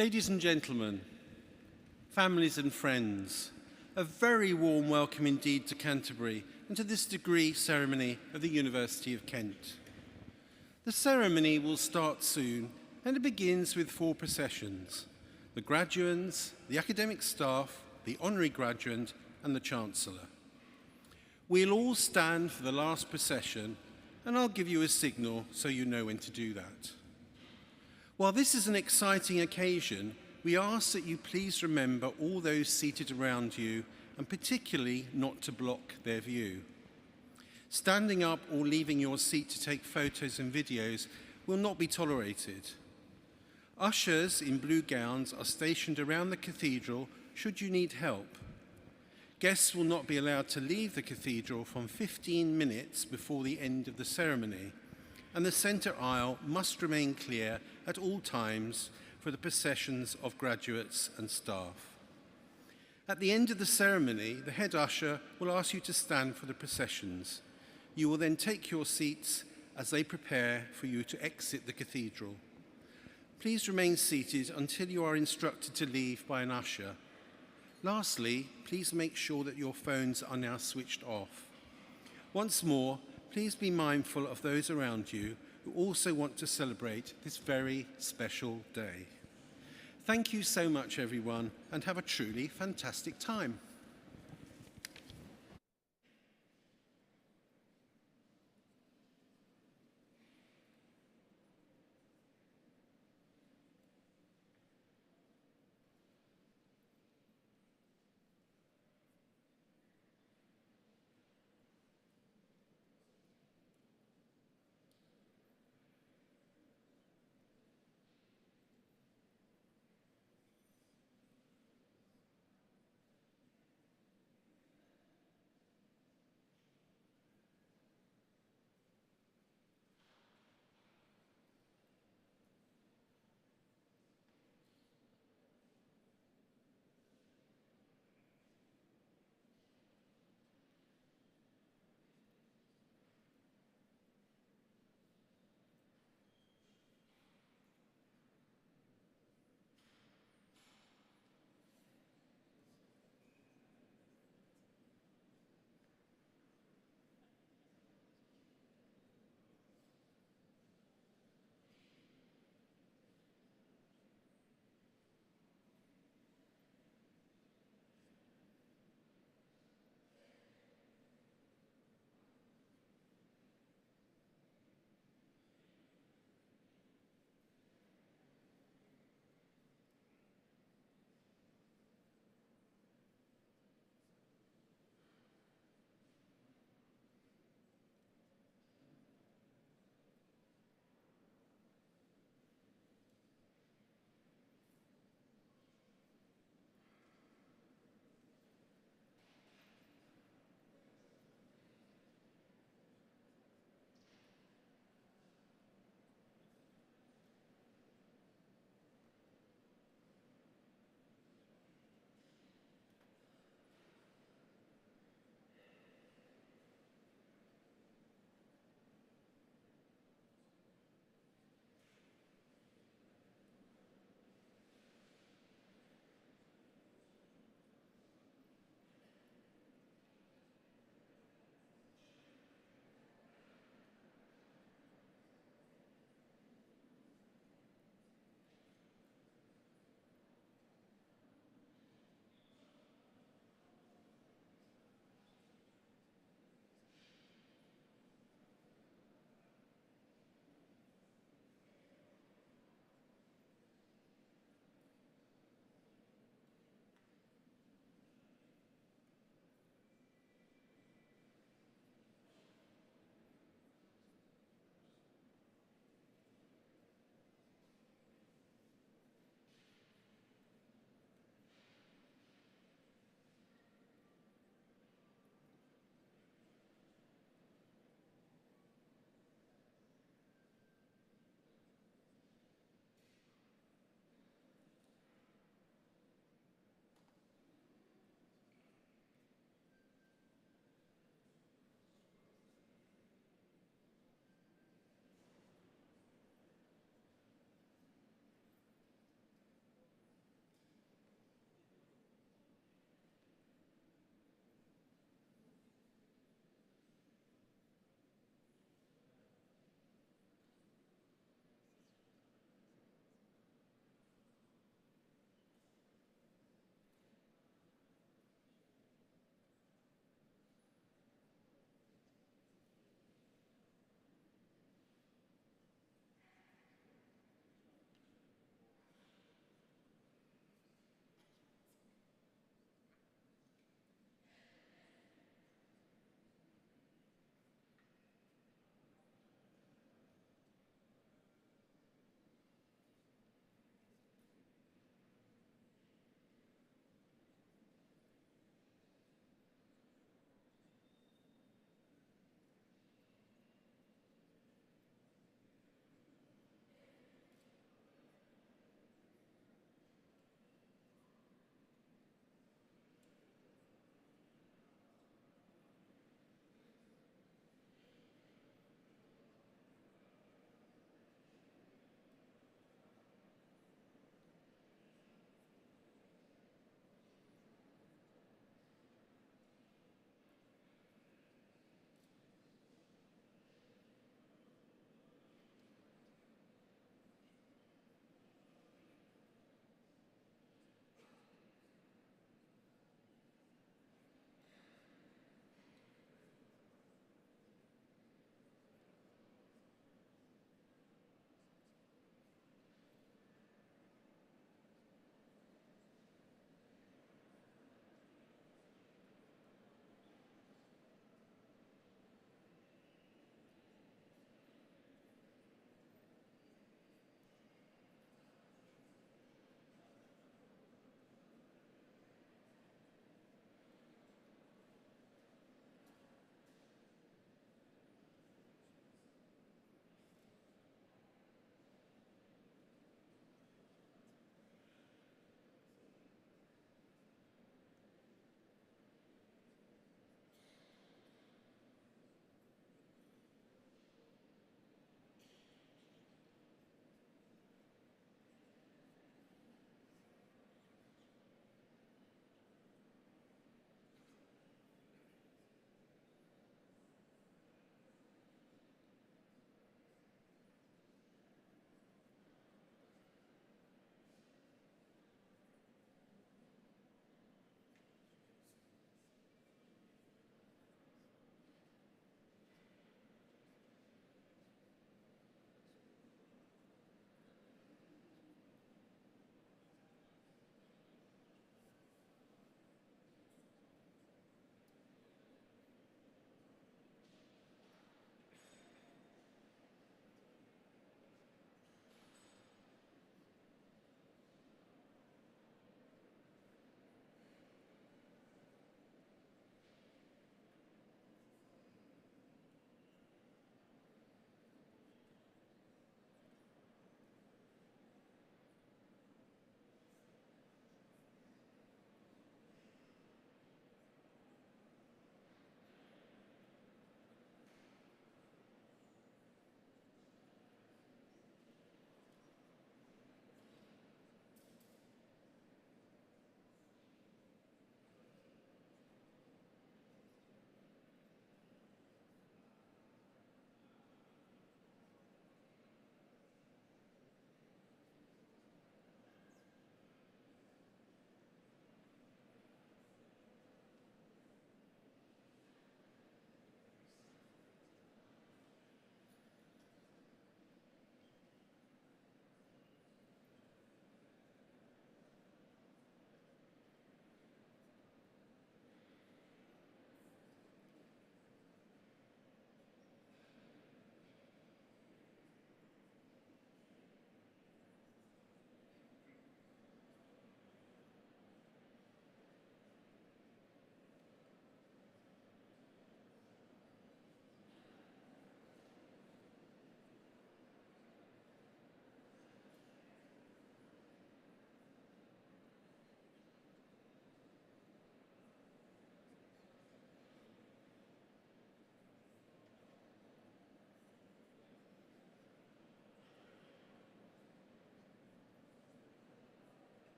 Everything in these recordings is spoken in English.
Ladies and gentlemen, families and friends, a very warm welcome indeed to Canterbury and to this degree ceremony of the University of Kent. The ceremony will start soon and it begins with 4 processions: the graduands, the academic staff, the honorary graduate and the Chancellor. We'll all stand for the last procession and I'll give you a signal so you know when to do that. While this is an exciting occasion, we ask that you please remember all those seated around you and particularly not to block their view. Standing up or leaving your seat to take photos and videos will not be tolerated. Ushers in blue gowns are stationed around the cathedral should you need help. Guests will not be allowed to leave the cathedral from 15 minutes before the end of the ceremony, and the centre aisle must remain clear at all times for the processions of graduates and staff. At the end of the ceremony, the head usher will ask you to stand for the processions. You will then take your seats as they prepare for you to exit the cathedral. Please remain seated until you are instructed to leave by an usher. Lastly, please make sure that your phones are now switched off. Once more, please be mindful of those around you who also want to celebrate this very special day. Thank you so much, everyone, and have a truly fantastic time.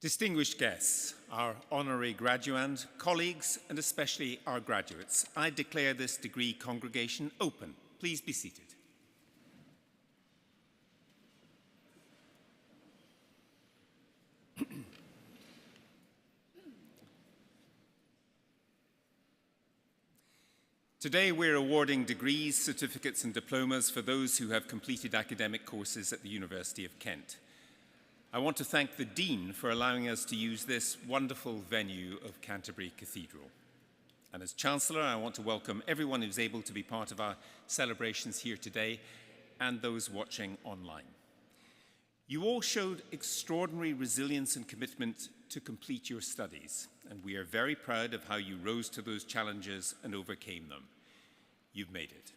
Distinguished guests, our honorary graduand, colleagues, and especially our graduates, I declare this degree congregation open. Please be seated. Today we're awarding degrees, certificates, and diplomas for those who have completed academic courses at the University of Kent. I want to thank the Dean for allowing us to use this wonderful venue of Canterbury Cathedral. And as Chancellor, I want to welcome everyone who's able to be part of our celebrations here today and those watching online. You all showed extraordinary resilience and commitment to complete your studies, and we are very proud of how you rose to those challenges and overcame them. You've made it.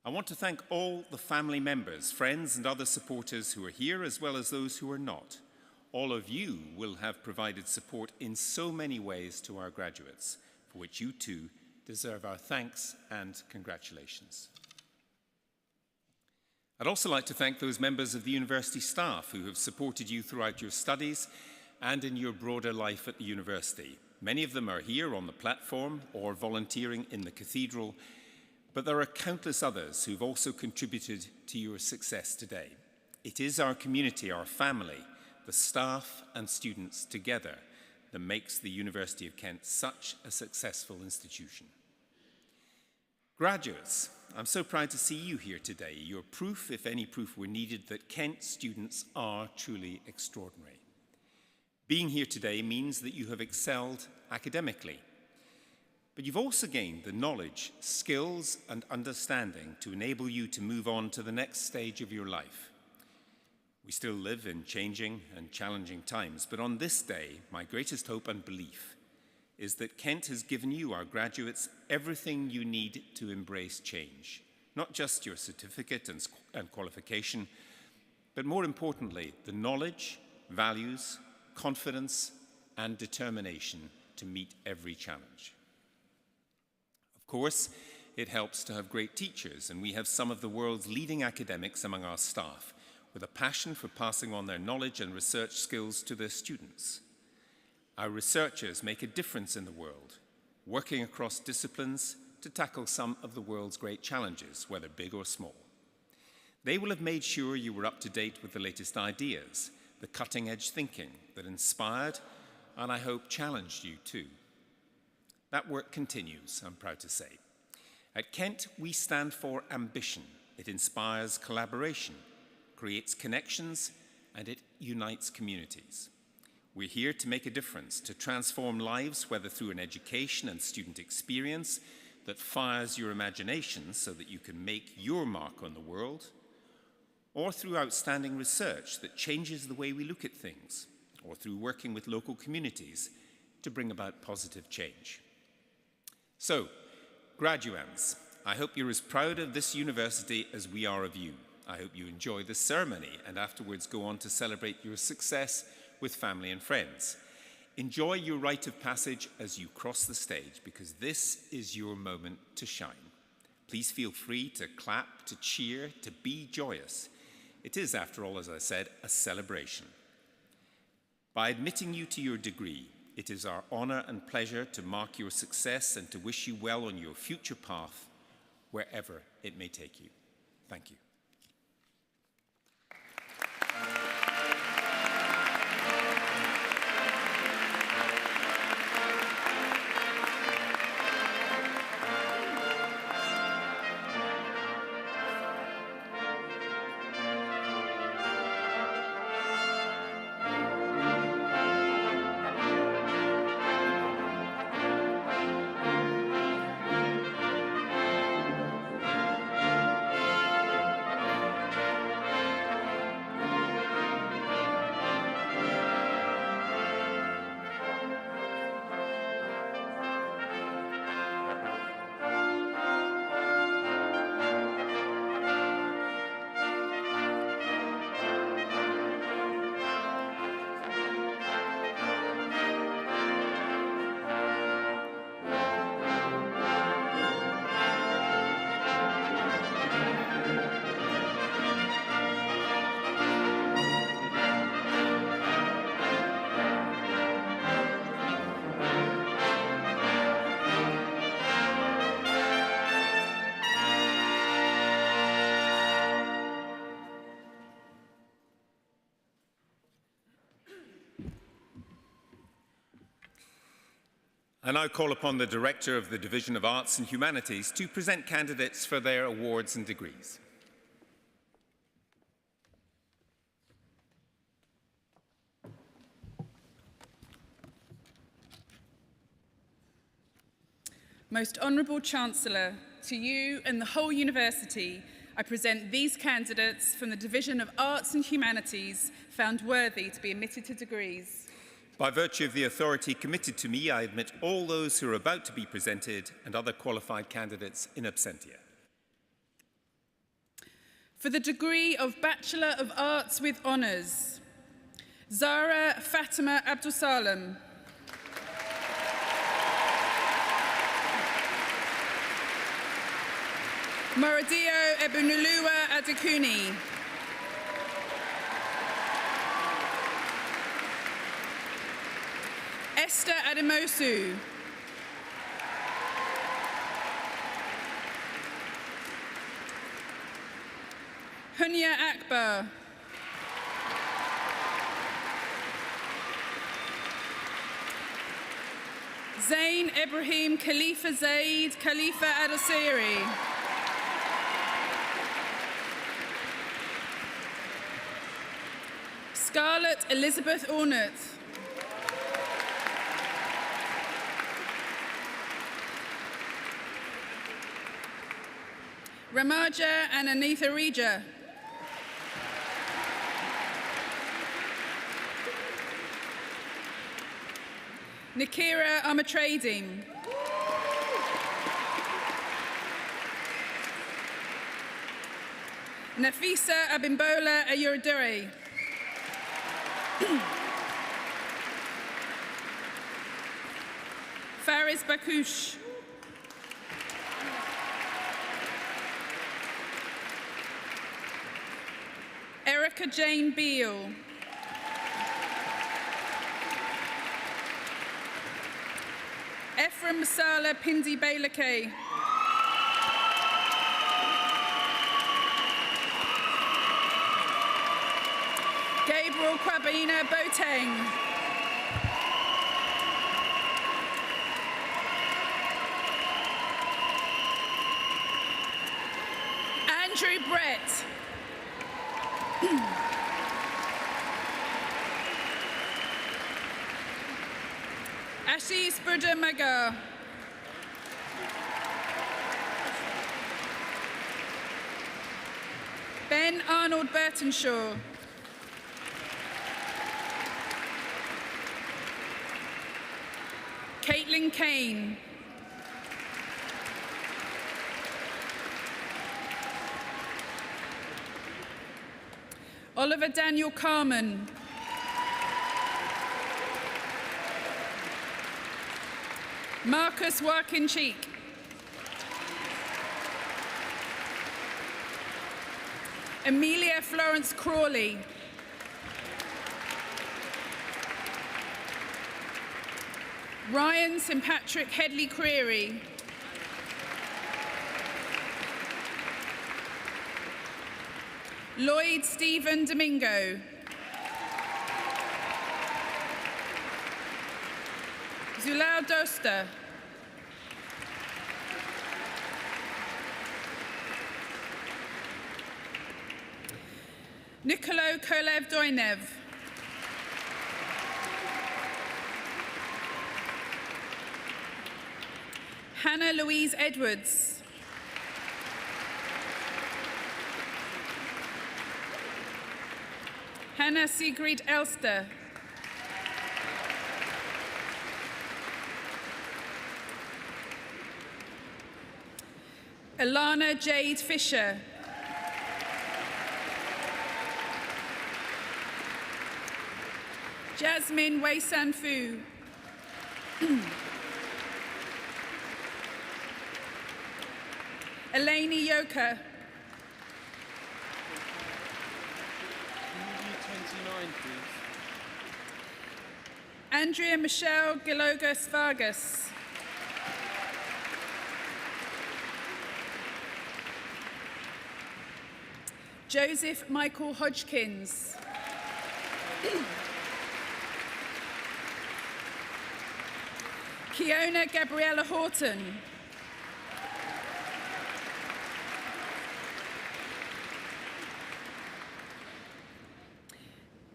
I want to thank all the family members, friends, and other supporters who are here, as well as those who are not. All of you will have provided support in so many ways to our graduates, for which you too deserve our thanks and congratulations. I'd also like to thank those members of the university staff who have supported you throughout your studies and in your broader life at the university. Many of them are here on the platform or volunteering in the cathedral, but there are countless others who've also contributed to your success today. It is our community, our family, the staff and students together that makes the University of Kent such a successful institution. Graduates, I'm so proud to see you here today. You're proof, if any proof were needed, that Kent students are truly extraordinary. Being here today means that you have excelled academically. But you've also gained the knowledge, skills, and understanding to enable you to move on to the next stage of your life. We still live in changing and challenging times, but on this day, my greatest hope and belief is that Kent has given you, our graduates, everything you need to embrace change. Not just your certificate and qualification, but more importantly, the knowledge, values, confidence, and determination to meet every challenge. Of course, it helps to have great teachers, and we have some of the world's leading academics among our staff, with a passion for passing on their knowledge and research skills to their students. Our researchers make a difference in the world, working across disciplines to tackle some of the world's great challenges, whether big or small. They will have made sure you were up to date with the latest ideas, the cutting-edge thinking that inspired and I hope challenged you too. That work continues, I'm proud to say. At Kent, we stand for ambition. It inspires collaboration, creates connections, and it unites communities. We're here to make a difference, to transform lives, whether through an education and student experience that fires your imagination so that you can make your mark on the world, or through outstanding research that changes the way we look at things, or through working with local communities to bring about positive change. So, graduands, I hope you're as proud of this university as we are of you. I hope you enjoy the ceremony and afterwards go on to celebrate your success with family and friends. Enjoy your rite of passage as you cross the stage, because this is your moment to shine. Please feel free to clap, to cheer, to be joyous. It is, after all, as I said, a celebration. By admitting you to your degree, it is our honor and pleasure to mark your success and to wish you well on your future path, wherever it may take you. Thank you. I now call upon the Director of the Division of Arts and Humanities to present candidates for their awards and degrees. Most Honourable Chancellor, to you and the whole university, I present these candidates from the Division of Arts and Humanities found worthy to be admitted to degrees. By virtue of the authority committed to me, I admit all those who are about to be presented and other qualified candidates in absentia. For the degree of Bachelor of Arts with Honours, Zara Fatima Abdulsalam. Moradio Ebunuluwa Adekuni. Esther Ademosu. Hunya Akbar. Zain Ibrahim Khalifa Zaid Khalifa Adosiri. Scarlett Elizabeth Ornett. Ramaja and Anitha Rija. Nikira Amatrading. Nafisa Abimbola Ayuradure. Faris Bakush. Erica Jane Beale. Ephraim Masala Pindi Bailake. Gabriel Kwabena Boateng. Andrew Brett. Ashish Buddha Magar. Ben Arnold Burtonshaw. Caitlin Kane. Oliver Daniel Carman. Marcus Warkin-Cheek. Amelia Florence Crawley. Ryan St. Patrick Headley Creary. Lloyd Stephen Domingo. Zulal Dosta. Nicolo Kolev Doinev. Hannah Louise Edwards. Hannah Sigrid Elster. Alana Jade Fisher. Jasmine Wei San Fu. Eleni Yoka. Andrea Michelle Gilogas Vargas. Joseph Michael Hodgkins. Kiona Gabriella Horton.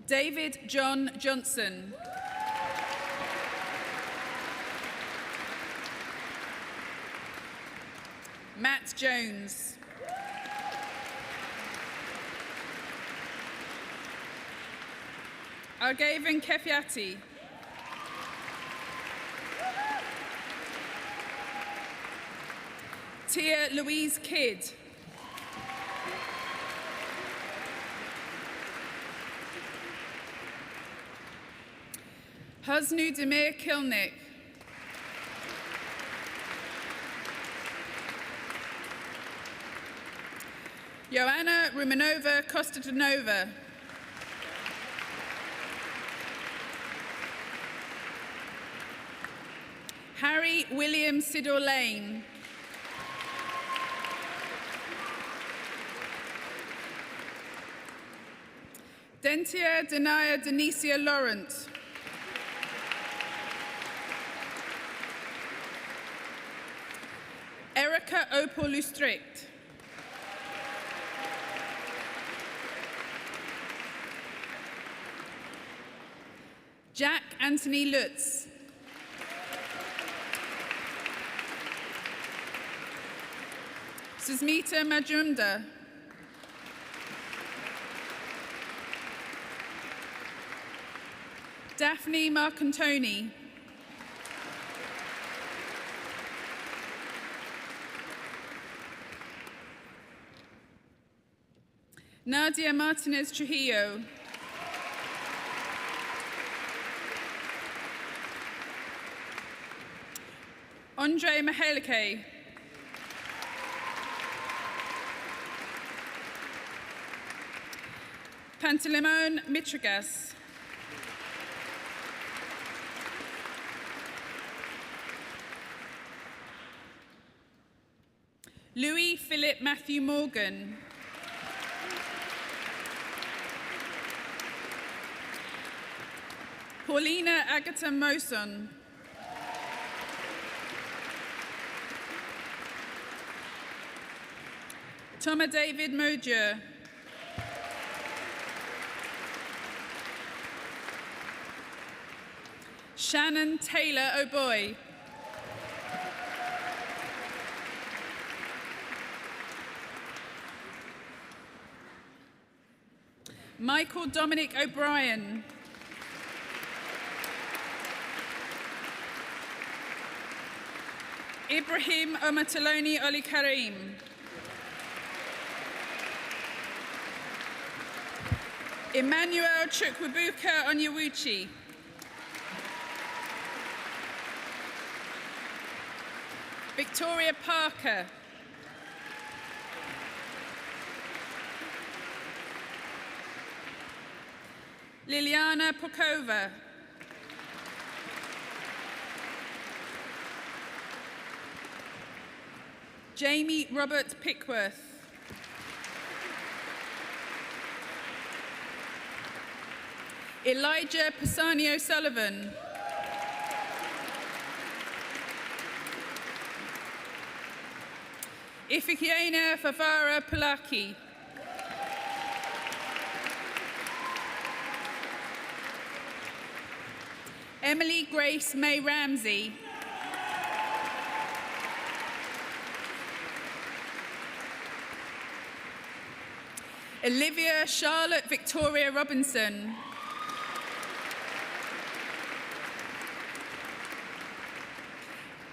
David John Johnson. Matt Jones. Argavan Kefiati. Tia Louise Kidd. Husnu Demir Kilnick. Joanna Rumanova Kostadanova. Harry William Sidor Lane. Dentia Denaya Denicia Laurent. Erica Opal Lustrict. Jack Anthony Lutz. Susmita Majumdar. Daphne Marcantoni. Nadia Martinez Trujillo. Andre Mihalike. Pantelimon Mitragas. Louis Philip Matthew Morgan. Paulina Agatha Moson. Thomas David Modier. Shannon Taylor O'Boy. Michael Dominic O'Brien. Ibrahim Omatoloni Ali Karim. Emmanuel Chukwubuka Onyewuchi. Victoria Parker. Liliana Pokova. Jamie Robert Pickworth. Elijah Pisani O'Sullivan. Ifikiena Favara Palaki. Emily Grace May Ramsey. Olivia Charlotte Victoria Robinson.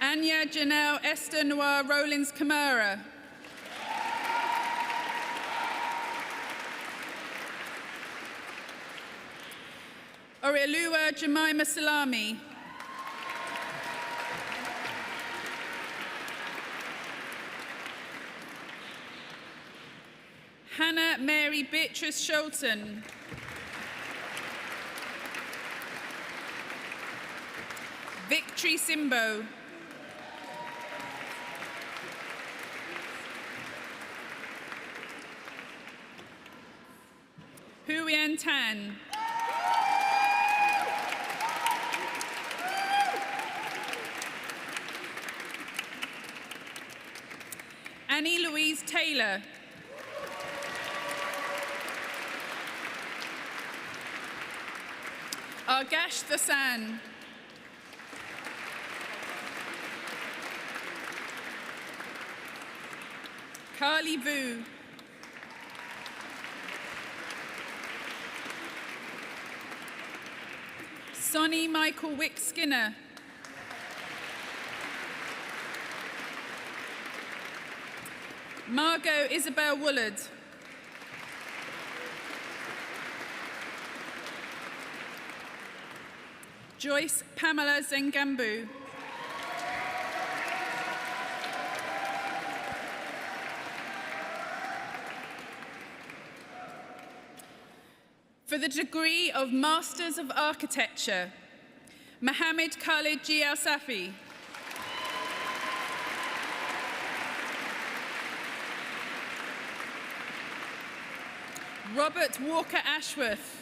Anya Janelle Esther Noir Rollins Kamara. Orielua Jemima Salami. Hannah Mary Beatrice Sholton. Victory Simbo. Huyen Tan. Annie Louise Taylor. Argash Thasan. Carly Vu. Sonny Michael Wick Skinner. Margot Isabel Woolard. Joyce Pamela Zengambu. For the degree of Masters of Architecture, Mohammed Khalid G. Al-Safi. Robert Walker Ashworth.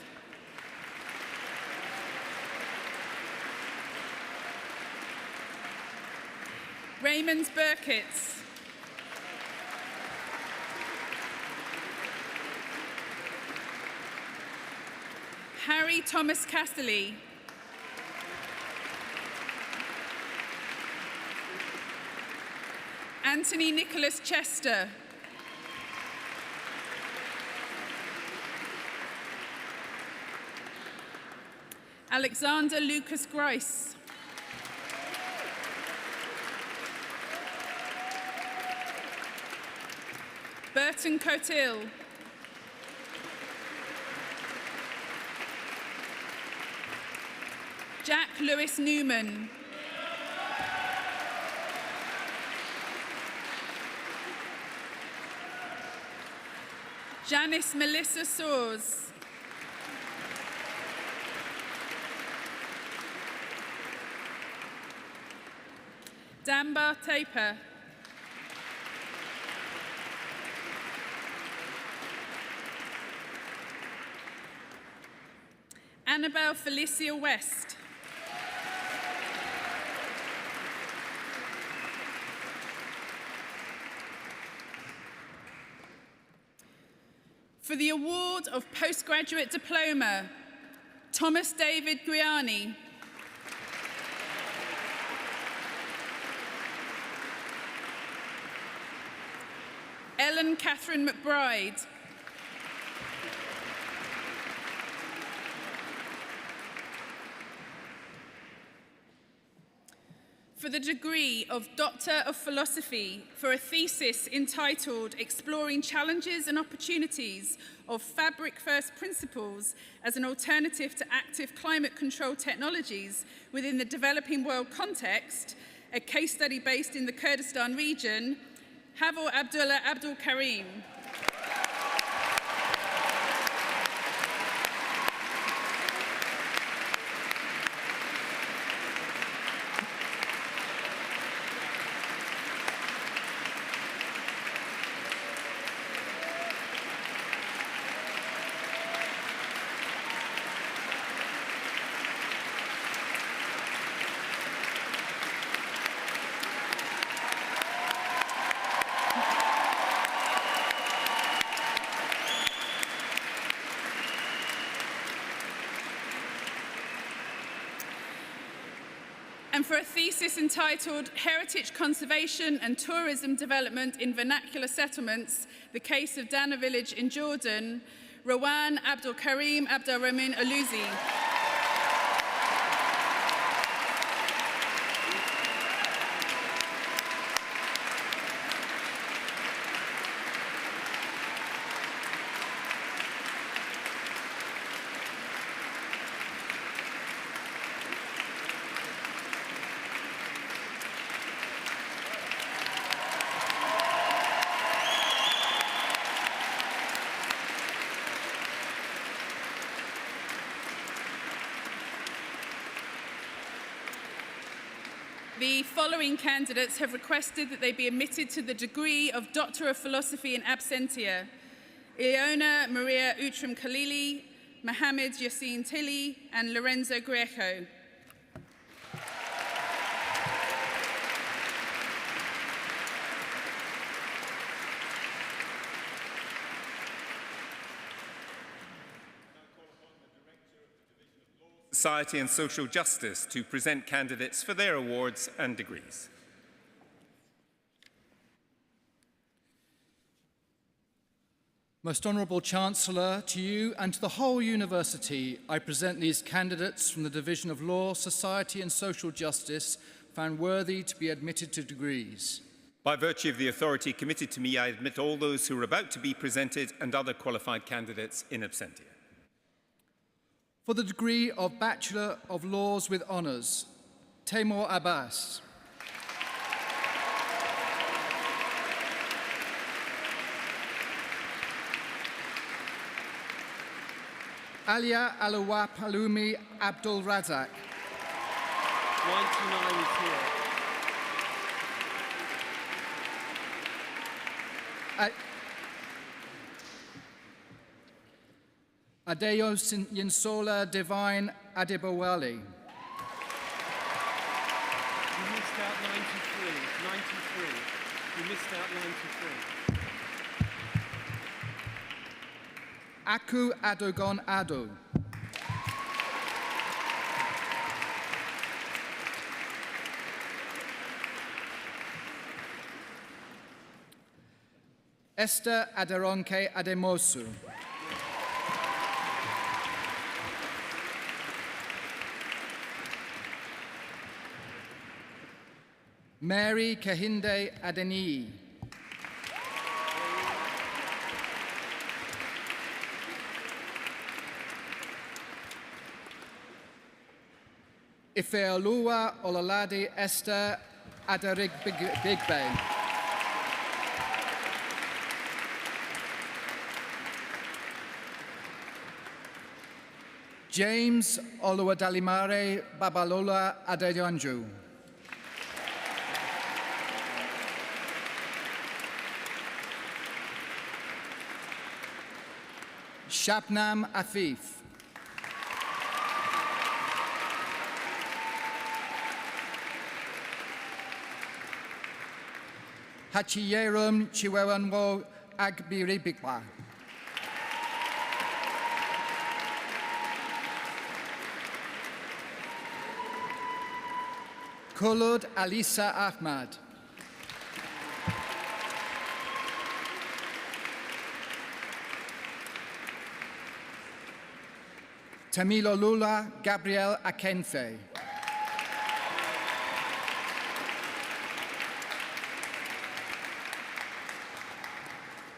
Raymond Burkitts. Harry Thomas Casterly. Anthony Nicholas Chester. Alexander Lucas Grice. Burton Cotil. Jack Lewis Newman. Janice Melissa Soers. Dambar Taper. Annabelle Felicia West. For the award of postgraduate diploma, Thomas David Griani. Ellen Catherine McBride. For the degree of Doctor of Philosophy for a thesis entitled Exploring Challenges and Opportunities of Fabric First Principles as an Alternative to Active Climate Control Technologies within the Developing World Context, a case study based in the Kurdistan region, Havor Abdullah Abdul Karim. And for a thesis entitled Heritage Conservation and Tourism Development in Vernacular Settlements, the Case of Dana Village in Jordan, Rawan Abdul Karim Abdulrahman Aluzi. The following candidates have requested that they be admitted to the degree of Doctor of Philosophy in Absentia: Ileona Maria Utram Khalili, Mohamed Yassine Tilly, and Lorenzo Greco. Society and Social Justice to present candidates for their awards and degrees. Most Honourable Chancellor, to you and to the whole University, I present these candidates from the Division of Law, Society and Social Justice found worthy to be admitted to degrees. By virtue of the authority committed to me, I admit all those who are about to be presented and other qualified candidates in absentia. For the degree of Bachelor of Laws with Honours, Taimur Abbas. Alia Alawap Alumi Abdul Razak. 99 is here. Adeyo Yinsola Divine Adibawali. You missed out 93. 93. You missed out 93. Aku Adogon Ado. Esther Aderonke Ademosu. Mary Kehinde Adeni. Ifeoluwa Olalade Esther Adarig Bigbe. James Oluwadalimare Babalola Adeyanju. Shabnam Afif. Hachiyerum Chiwewanwo Agbiribikwa. Kulud Alisa Ahmad. Tamilolula Gabriel Akenfe.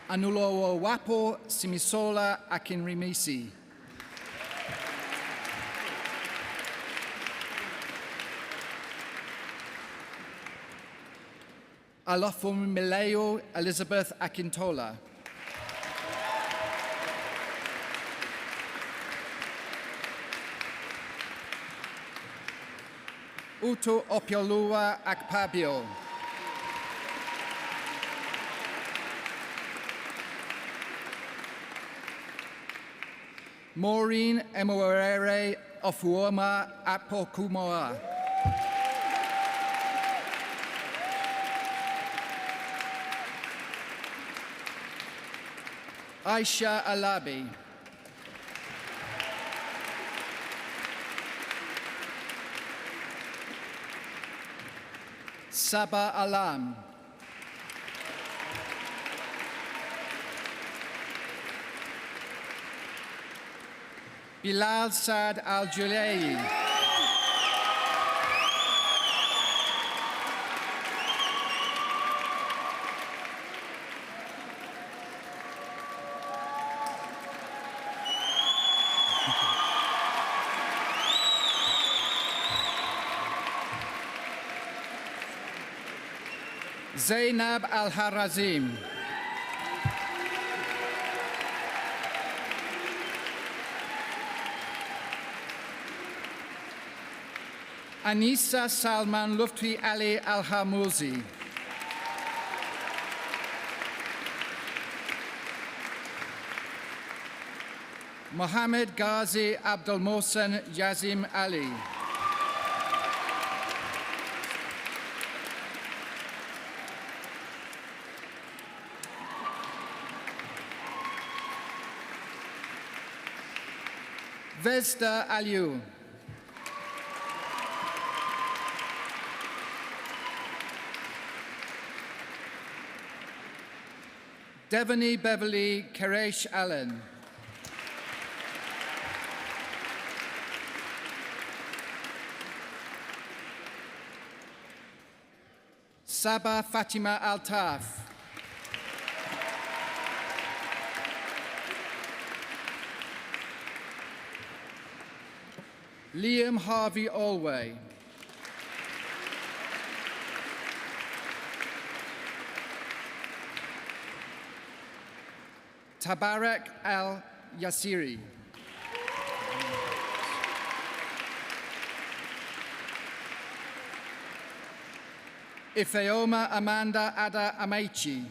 Anulowo Wapo Simisola Akinrimisi. Alofum Mileo Elizabeth Akintola. Uto Opiolua Akpabio. Maureen Emoere Ofuoma Apokumoa. Aisha Alabi. Saba Alam. Bilal Saad Al-Julei. Zainab Al-Harazim. Anissa Salman Lufti Ali Al-Hamouzi. Mohammed Ghazi Abdul Mohsen Yazim Ali. Vesda Aliou. Devani Beverly Keresh Allen. Saba Fatima Altaf. Liam Harvey Alway. Tabarak Al-Yasiri. Ifeoma Amanda Ada Amechi.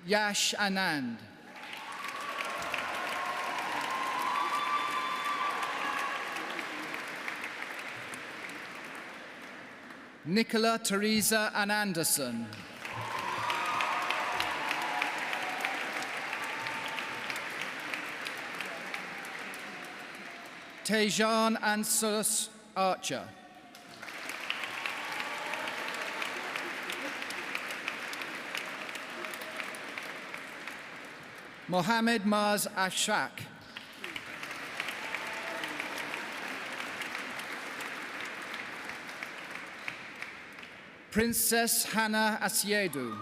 Yash Anand. Nicola Teresa Ananderson. Tejan Ansus Archer. Mohammed Maz Ashak. Princess Hannah Asiedu.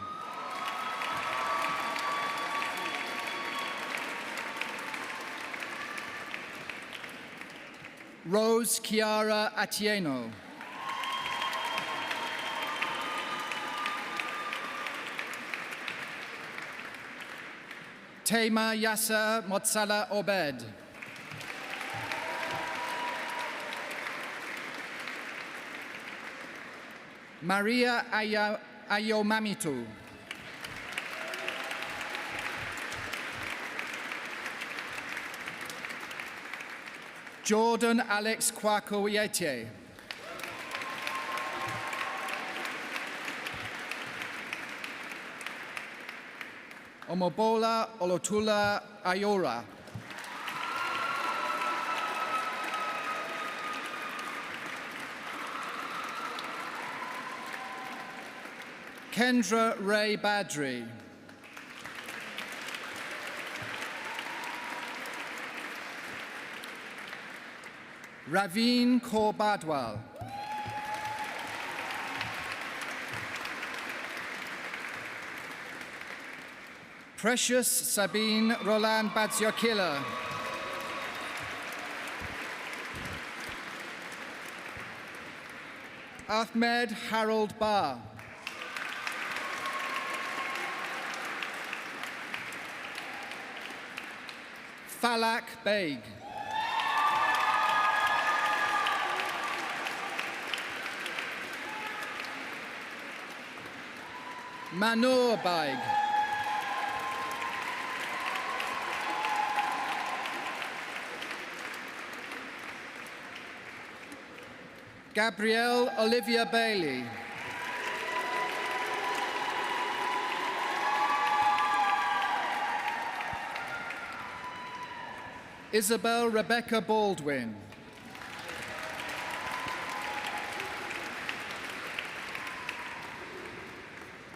Rose Chiara Atieno. Tema Yasser Motsala Obed. Maria Ayomamitu. Jordan Alex Kwakoyete. Omobola Olotula Ayora. Kendra Ray Badri. Raveen Kaur Badwal. Precious Sabine Roland Badziokila. Ahmed Harold Bar. Falak Beg. Manor Beg. Gabrielle Olivia Bailey. Isabel Rebecca Baldwin.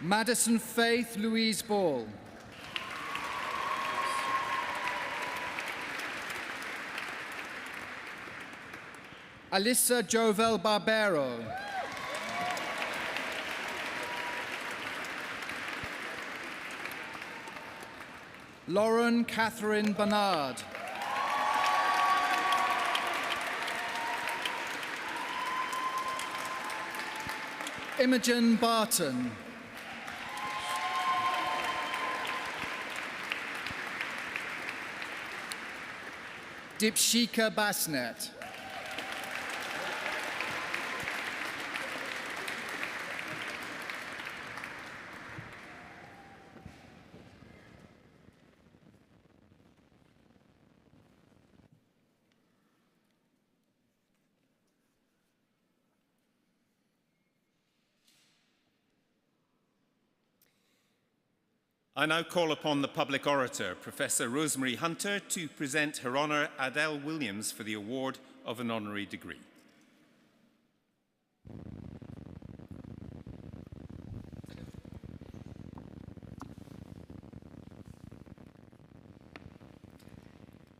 Madison Faith Louise Ball. Alyssa Jovel Barbero. Lauren Catherine Bernard. Imogen Barton. Dipshika Basnet. I now call upon the public orator, Professor Rosemary Hunter, to present Her Honour Adele Williams for the award of an honorary degree.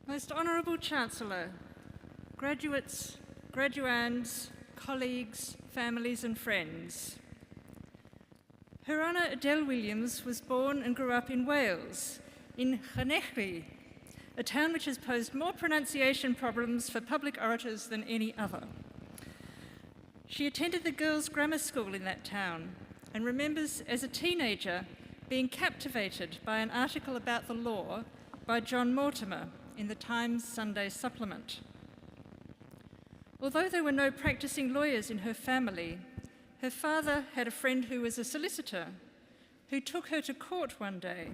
Most Honourable Chancellor, graduates, graduands, colleagues, families and friends. Her Honour Adele Williams was born and grew up in Wales, in Canterbury, a town which has posed more pronunciation problems for public orators than any other. She attended the girls' grammar school in that town and remembers as a teenager being captivated by an article about the law by John Mortimer in the Times Sunday Supplement. Although there were no practicing lawyers in her family, her father had a friend who was a solicitor who took her to court one day.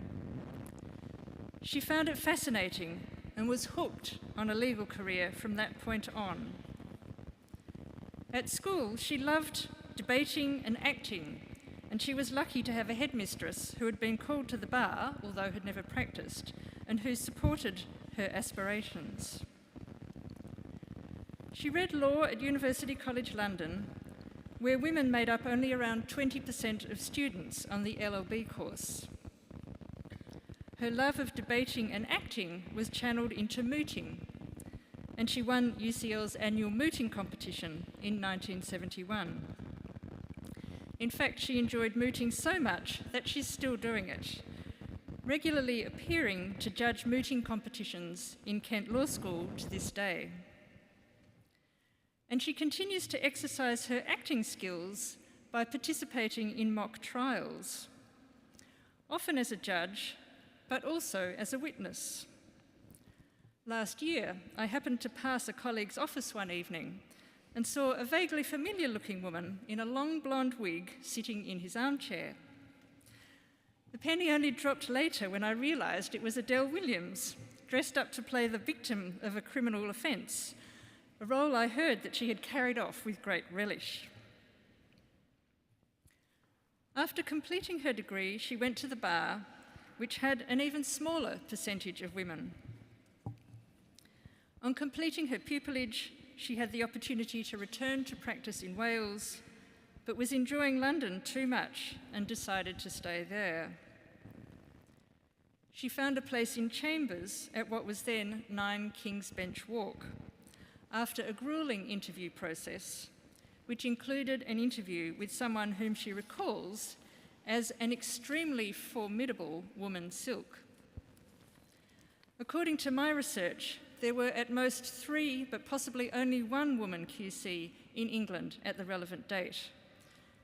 She found it fascinating and was hooked on a legal career from that point on. At school, she loved debating and acting, and she was lucky to have a headmistress who had been called to the bar, although had never practiced, and who supported her aspirations. She read law at University College London, where women made up only around 20% of students on the LLB course. her love of debating and acting was channeled into mooting, and she won UCL's annual mooting competition in 1971. In fact, she enjoyed mooting so much that she's still doing it, regularly appearing to judge mooting competitions in Kent Law School to this day. And she continues to exercise her acting skills by participating in mock trials, often as a judge, but also as a witness. Last year, I happened to pass a colleague's office one evening and saw a vaguely familiar-looking woman in a long blonde wig sitting in his armchair. The penny only dropped later when I realised it was Adele Williams, dressed up to play the victim of a criminal offence, a role I heard that she had carried off with great relish. After completing her degree, she went to the bar, which had an even smaller percentage of women. On completing her pupillage, she had the opportunity to return to practice in Wales, but was enjoying London too much and decided to stay there. She found a place in Chambers at what was then 9 King's Bench Walk, after a gruelling interview process, which included an interview with someone whom she recalls as an extremely formidable woman silk. According to my research, there were at most 3, but possibly only 1 woman QC in England at the relevant date,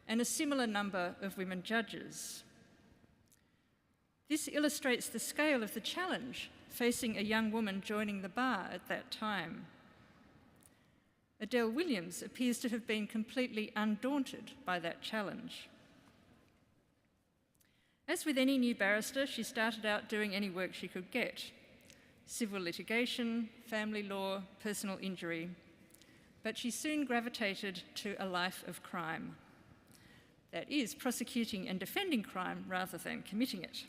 and a similar number of women judges. This illustrates the scale of the challenge facing a young woman joining the bar at that time. Adele Williams appears to have been completely undaunted by that challenge. As with any new barrister, she started out doing any work she could get: civil litigation, family law, personal injury. But she soon gravitated to a life of crime. That is, prosecuting and defending crime rather than committing it.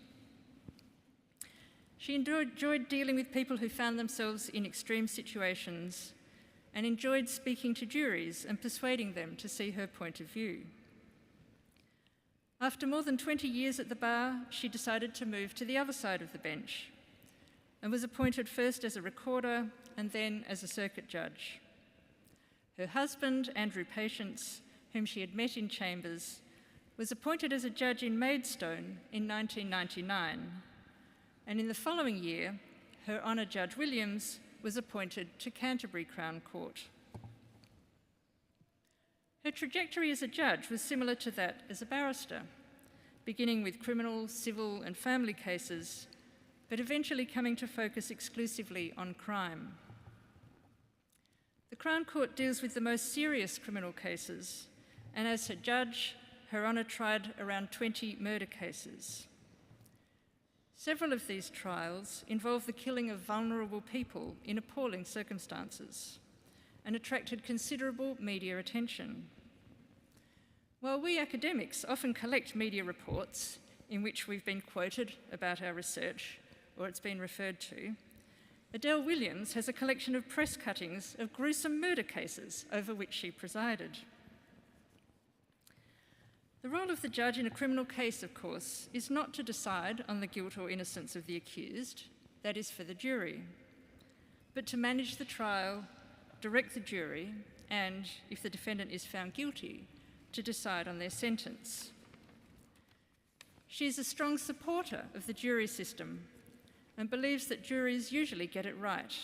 She enjoyed dealing with people who found themselves in extreme situations and enjoyed speaking to juries and persuading them to see her point of view. After more than 20 years at the bar, she decided to move to the other side of the bench and was appointed first as a recorder and then as a circuit judge. Her husband, Andrew Patience, whom she had met in Chambers, was appointed as a judge in Maidstone in 1999, and in the following year, Her Honour Judge Williams was appointed to Canterbury Crown Court. Her trajectory as a judge was similar to that as a barrister, beginning with criminal, civil and family cases, but eventually coming to focus exclusively on crime. The Crown Court deals with the most serious criminal cases, and as her judge, Her Honour tried around 20 murder cases. Several of these trials involved the killing of vulnerable people in appalling circumstances and attracted considerable media attention. While we academics often collect media reports in which we've been quoted about our research or it's been referred to, Adele Williams has a collection of press cuttings of gruesome murder cases over which she presided. The role of the judge in a criminal case, of course, is not to decide on the guilt or innocence of the accused, that is for the jury, but to manage the trial, direct the jury, and, if the defendant is found guilty, to decide on their sentence. She is a strong supporter of the jury system and believes that juries usually get it right.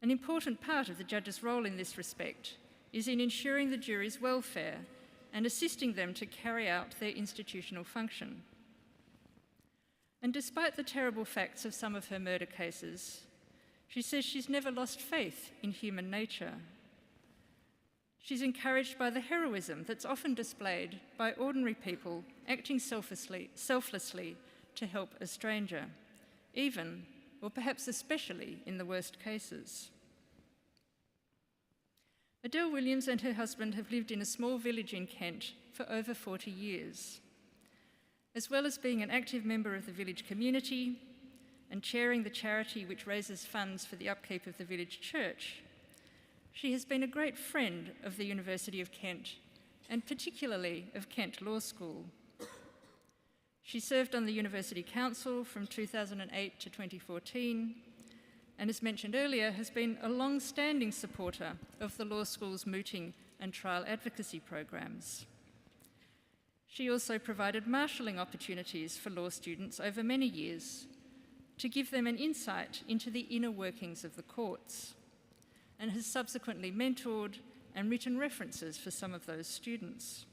An important part of the judge's role in this respect is in ensuring the jury's welfare and assisting them to carry out their institutional function. And despite the terrible facts of some of her murder cases, she says she's never lost faith in human nature. She's encouraged by the heroism that's often displayed by ordinary people acting selflessly to help a stranger, even, or perhaps especially, in the worst cases. Adele Williams and her husband have lived in a small village in Kent for over 40 years. As well as being an active member of the village community and chairing the charity which raises funds for the upkeep of the village church, she has been a great friend of the University of Kent, and particularly of Kent Law School. She served on the University Council from 2008 to 2014, and as mentioned earlier, has been a long-standing supporter of the law school's mooting and trial advocacy programs. She also provided marshalling opportunities for law students over many years to give them an insight into the inner workings of the courts, and has subsequently mentored and written references for some of those students.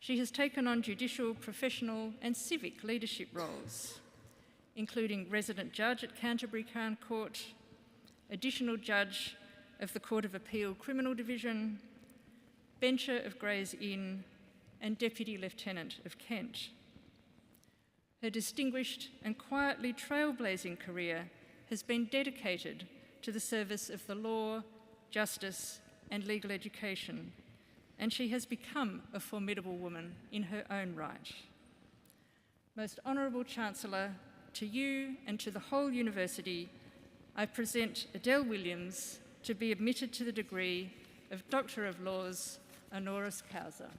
She has taken on judicial, professional, and civic leadership roles, including resident judge at Canterbury Crown Court, additional judge of the Court of Appeal Criminal Division, bencher of Gray's Inn, and Deputy Lieutenant of Kent. Her distinguished and quietly trailblazing career has been dedicated to the service of the law, justice, and legal education, and she has become a formidable woman in her own right. Most Honourable Chancellor, to you and to the whole university, I present Adele Williams to be admitted to the degree of Doctor of Laws, honoris causa.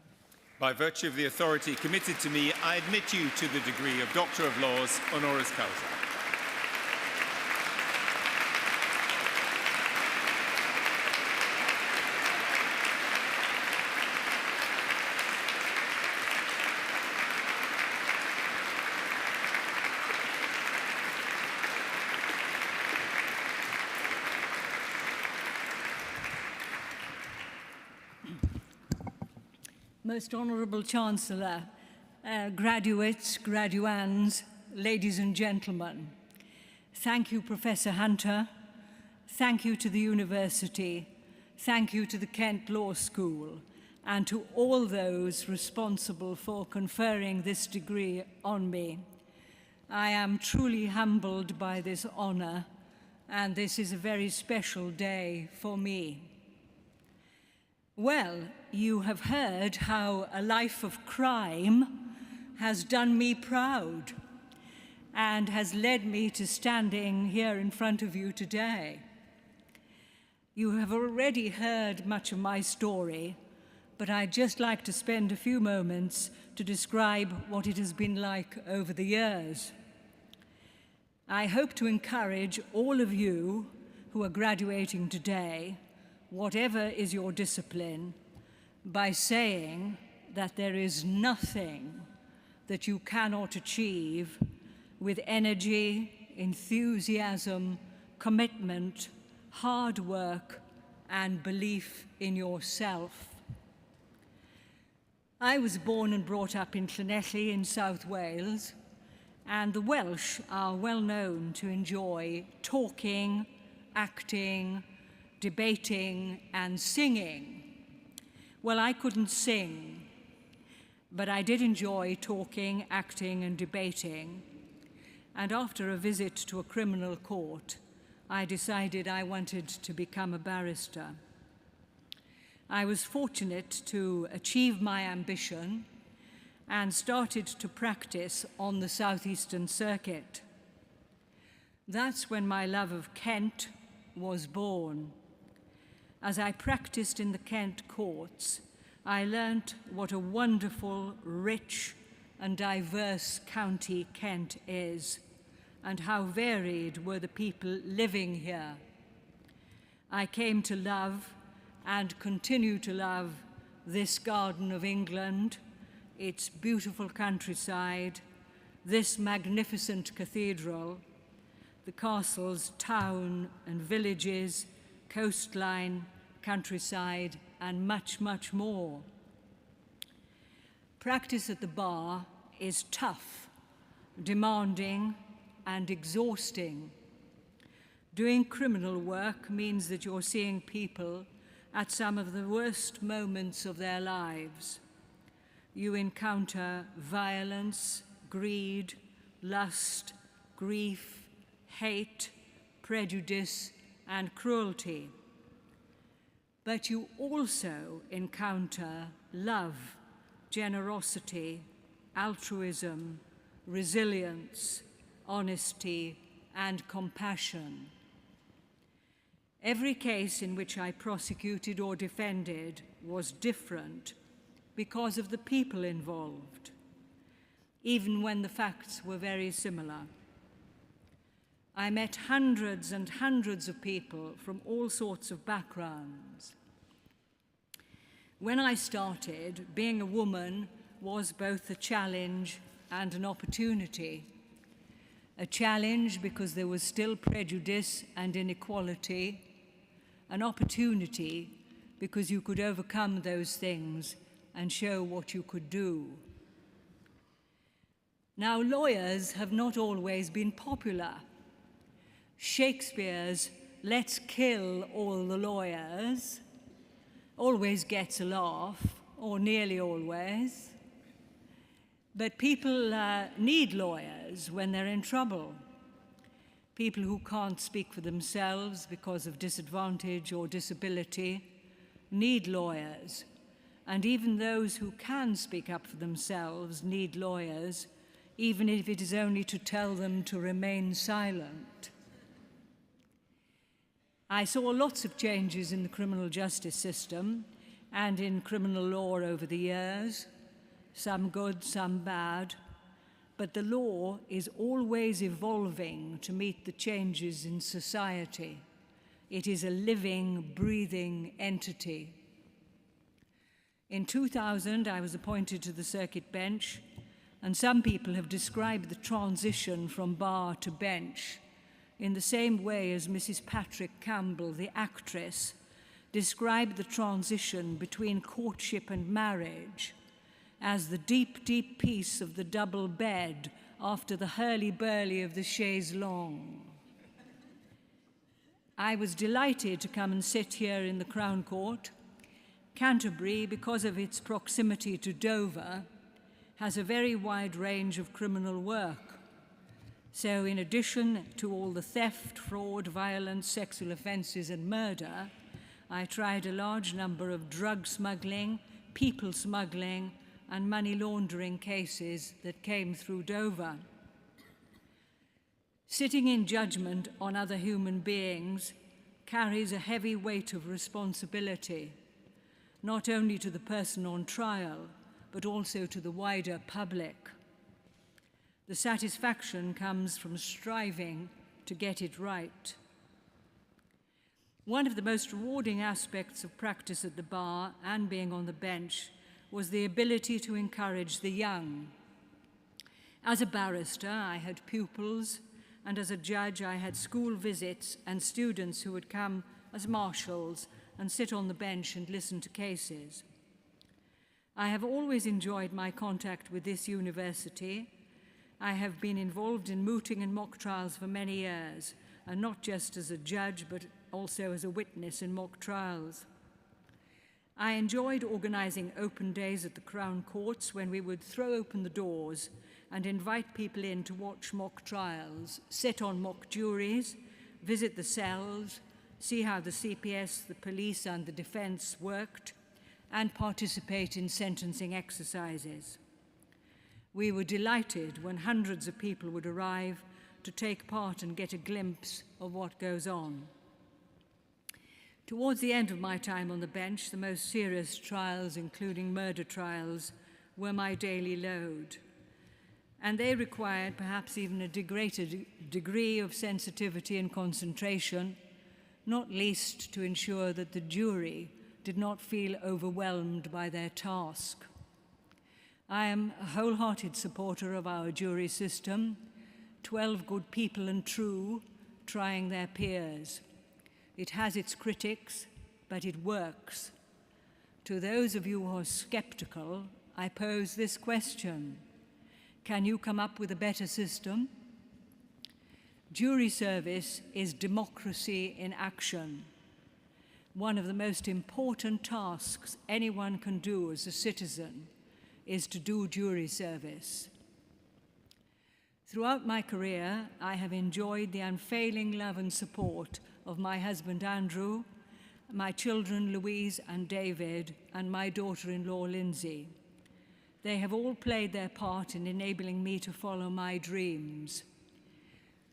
By virtue of the authority committed to me, I admit you to the degree of Doctor of Laws, honoris causa. Most Honourable Chancellor, graduates, graduands, ladies and gentlemen, thank you, Professor Hunter. Thank you to the university. Thank you to the Kent Law School, and to all those responsible for conferring this degree on me. I am truly humbled by this honour, and this is a very special day for me. Well, you have heard how a life of crime has done me proud and has led me to standing here in front of you today. You have already heard much of my story, but I'd just like to spend a few moments to describe what it has been like over the years. I hope to encourage all of you who are graduating today, whatever is your discipline, by saying that there is nothing that you cannot achieve with energy, enthusiasm, commitment, hard work, and belief in yourself. I was born and brought up in Llanelli in South Wales, and the Welsh are well known to enjoy talking, acting, debating, and singing. Well, I couldn't sing, but I did enjoy talking, acting, and debating. And after a visit to a criminal court, I decided I wanted to become a barrister. I was fortunate to achieve my ambition and started to practice on the Southeastern Circuit. That's when my love of Kent was born. As I practiced in the Kent courts, I learnt what a wonderful, rich, and diverse county Kent is, and how varied were the people living here. I came to love and continue to love this garden of England, its beautiful countryside, this magnificent cathedral, the castles, town and villages, coastline, countryside, and much, much more. Practice at the bar is tough, demanding, and exhausting. Doing criminal work means that you're seeing people at some of the worst moments of their lives. You encounter violence, greed, lust, grief, hate, prejudice, and cruelty. But you also encounter love, generosity, altruism, resilience, honesty, and compassion. Every case in which I prosecuted or defended was different because of the people involved. even when the facts were very similar. I met hundreds and hundreds of people from all sorts of backgrounds. When I started, being a woman was both a challenge and an opportunity. A challenge because there was still prejudice and inequality, an opportunity because you could overcome those things and show what you could do. Now, lawyers have not always been popular. Shakespeare's "Let's kill all the lawyers" always gets a laugh, or nearly always. But people need lawyers when they're in trouble. People who can't speak for themselves because of disadvantage or disability need lawyers. And even those who can speak up for themselves need lawyers, even if it is only to tell them to remain silent. I saw lots of changes in the criminal justice system and in criminal law over the years, some good, some bad, but the law is always evolving to meet the changes in society. It is a living, breathing entity. In 2000, I was appointed to the circuit bench, and some people have described the transition from bar to bench in the same way as Mrs. Patrick Campbell, the actress, described the transition between courtship and marriage as the deep, deep peace of the double bed after the hurly-burly of the chaise longue. I was delighted to come and sit here in the Crown Court. Canterbury, because of its proximity to Dover, has a very wide range of criminal work. So in addition to all the theft, fraud, violence, sexual offences and murder, I tried a large number of drug smuggling, people smuggling and money laundering cases that came through Dover. Sitting in judgment on other human beings carries a heavy weight of responsibility, not only to the person on trial, but also to the wider public. The satisfaction comes from striving to get it right. One of the most rewarding aspects of practice at the bar and being on the bench was the ability to encourage the young. As a barrister, I had pupils, and as a judge, I had school visits and students who would come as marshals and sit on the bench and listen to cases. I have always enjoyed my contact with this university. I have been involved in mooting and mock trials for many years, and not just as a judge, but also as a witness in mock trials. I enjoyed organising open days at the Crown Courts when we would throw open the doors and invite people in to watch mock trials, sit on mock juries, visit the cells, see how the CPS, the police and the defence worked, and participate in sentencing exercises. We were delighted when hundreds of people would arrive to take part and get a glimpse of what goes on. Towards the end of my time on the bench, the most serious trials, including murder trials, were my daily load. And they required perhaps even a greater degree of sensitivity and concentration, not least to ensure that the jury did not feel overwhelmed by their task. I am a wholehearted supporter of our jury system, 12 good people and true, trying their peers. It has its critics, but it works. To those of you who are skeptical, I pose this question: can you come up with a better system? Jury service is democracy in action. One of the most important tasks anyone can do as a citizen is to do jury service. Throughout my career, I have enjoyed the unfailing love and support of my husband Andrew, my children Louise and David, and my daughter-in-law Lindsay. They have all played their part in enabling me to follow my dreams.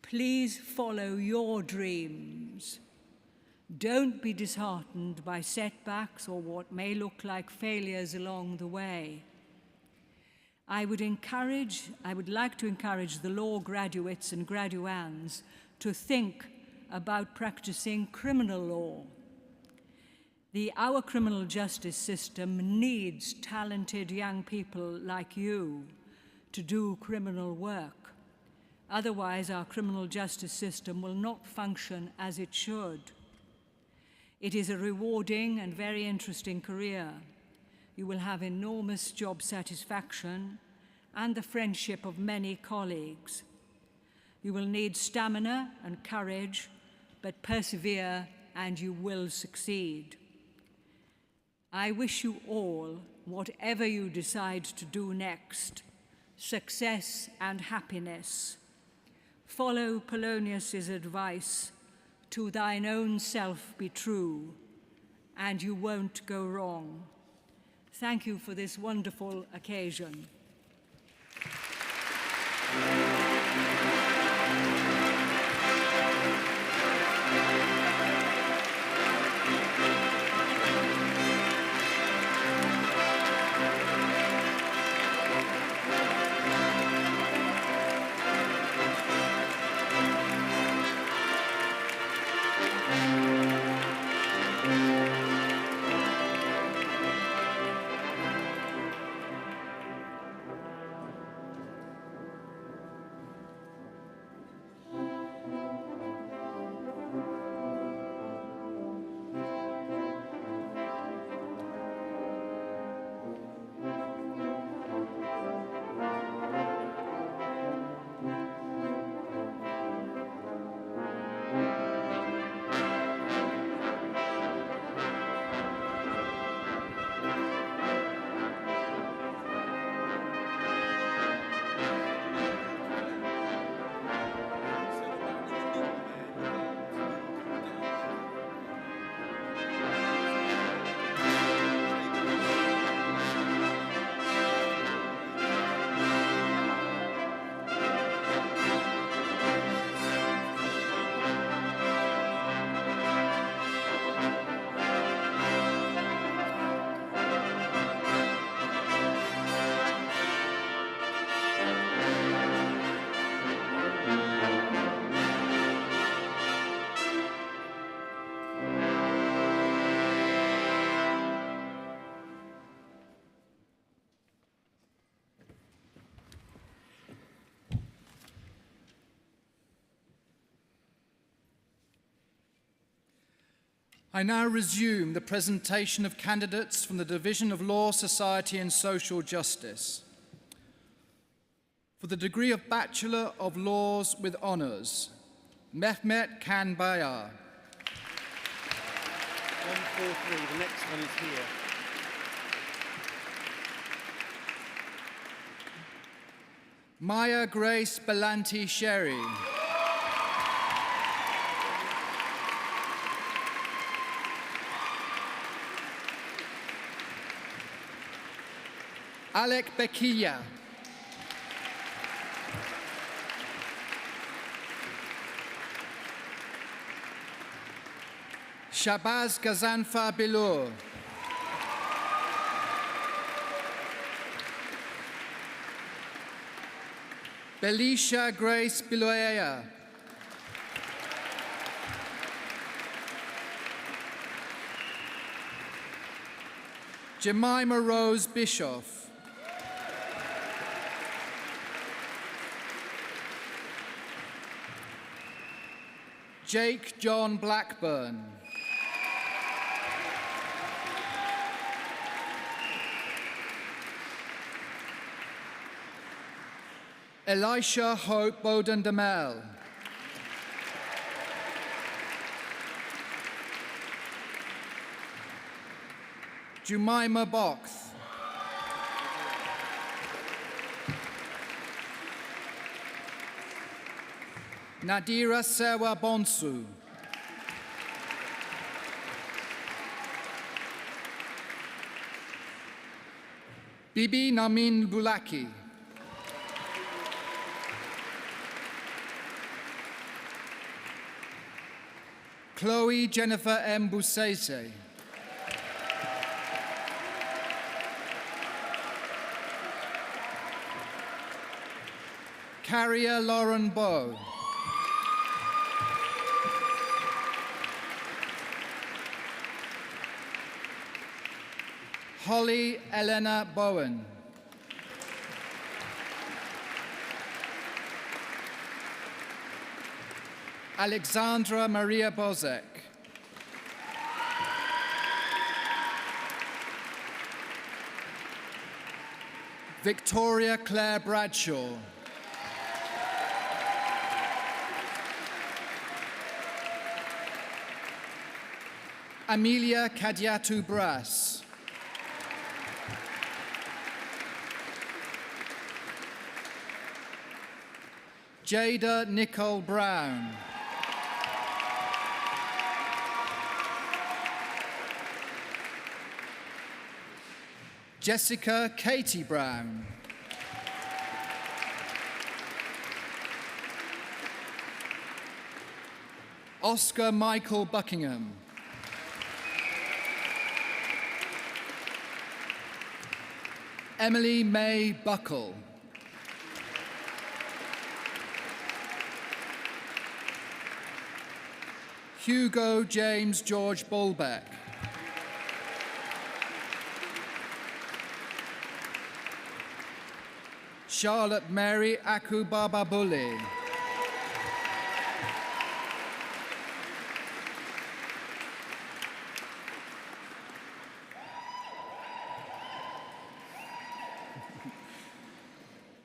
Please follow your dreams. Don't be disheartened by setbacks or what may look like failures along the way. I would like to encourage the law graduates and graduands to think about practicing criminal law. Our criminal justice system needs talented young people like you to do criminal work. Otherwise, our criminal justice system will not function as it should. It is a rewarding and very interesting career. You will have enormous job satisfaction and the friendship of many colleagues. You will need stamina and courage, but persevere and you will succeed. I wish you all, whatever you decide to do next, success and happiness. Follow Polonius's advice, to thine own self be true, and you won't go wrong. Thank you for this wonderful occasion. I now resume the presentation of candidates from the Division of Law, Society and Social Justice. For the degree of Bachelor of Laws with Honours, Mehmet Kanbayar. 143, the next one is here. Maya Grace Belanti Sherry. Alec Bekia. Shabaz Gazanfa Bilur. Belisha Grace Biloya. Jemima Rose Bischoff. Jake John Blackburn. Elisha Hope Bowden Demel. Jemima Box. Nadira Sewa Bonsu. Bibi Namin Bulaki. Chloe Jennifer M. Busese. Carrier Lauren Bow. Holly Elena Bowen. Alexandra Maria Bozek. Victoria Claire Bradshaw. Amelia Kadiatu Brass. Jada Nicole Brown. Jessica Katie Brown. Oscar Michael Buckingham. Emily May Buckle. Hugo James George Bolbeck. Charlotte Mary Akubababuli.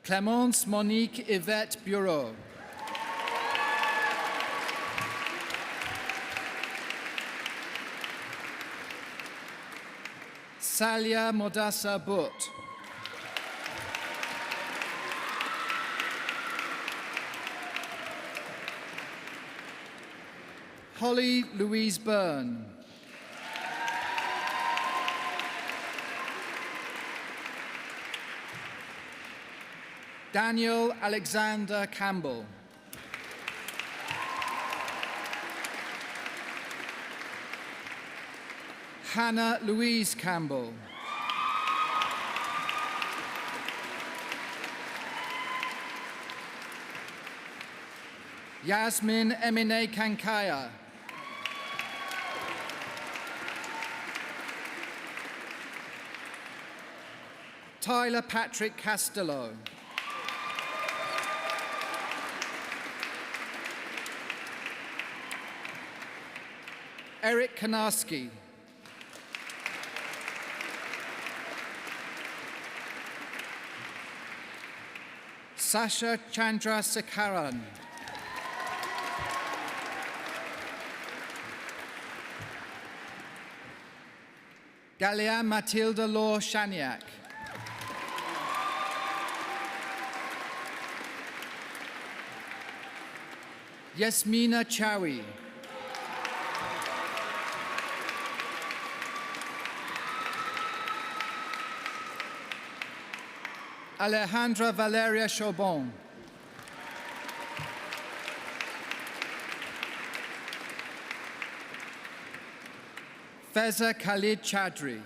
Clémence Monique Yvette Bureau. Salia Modassa Butt. Holly Louise Byrne. Daniel Alexander Campbell. Hannah Louise Campbell. Yasmin Emine Kankaya. Tyler Patrick Castello. Eric Kanarski. Sasha Chandrasekaran. Galia Matilda Law Shaniak. Yasmina Chawi. Alejandra Valeria Chaubon. Feza Khalid Chadri.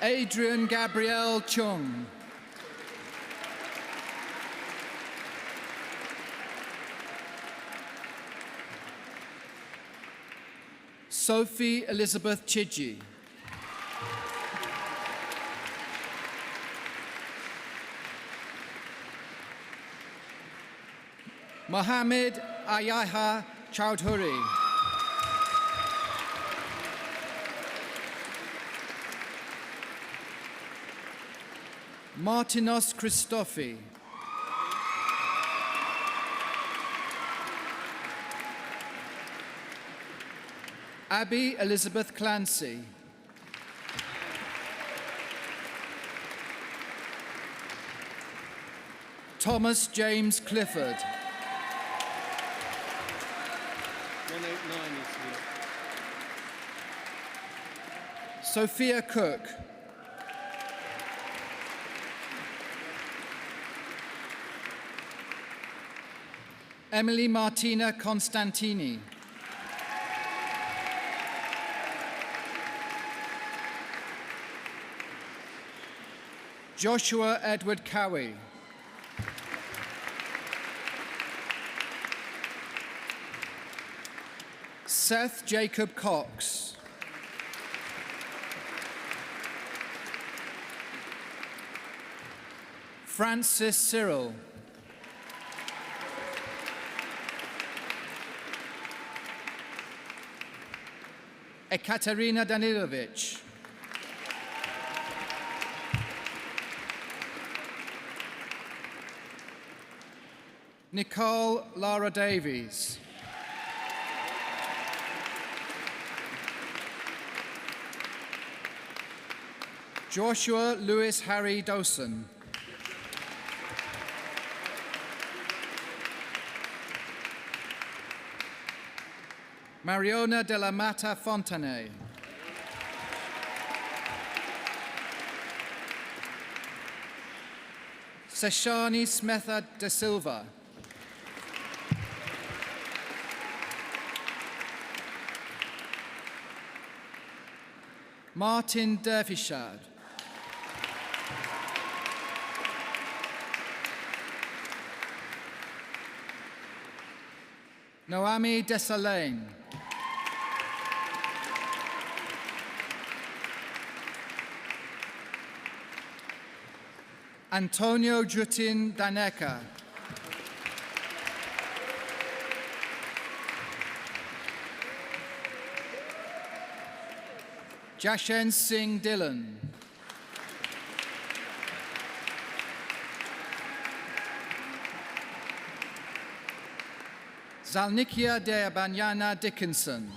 Adrian Gabrielle Chung. Sophie Elizabeth Chidji. Mohammed Ayaha Chowdhury. Martinos Christofi. Abby Elizabeth Clancy. Thomas James Clifford. 189 is here. Sophia Cook. Emily Martina Constantini. Joshua Edward Cowie. Seth Jacob Cox. Francis Cyril. Ekaterina Danilovich. Nicole Lara Davies. Joshua Lewis Harry Dawson. Mariona de la Mata Fontanet. Seshani Smetha de Silva. Martin Dervishad. Noami Desalaine. Antonio Jutin Daneka. Jashen Singh Dillon. Zalnikia de Banyana Dickinson.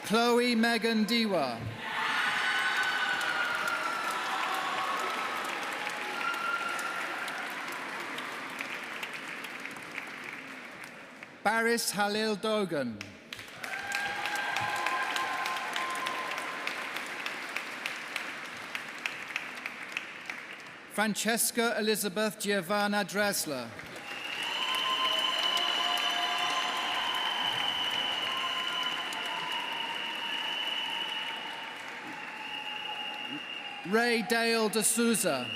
Chloe Megan Diwa. Baris Halil Dogan. Francesca Elizabeth Giovanna Dresler. Ray Dale de Souza.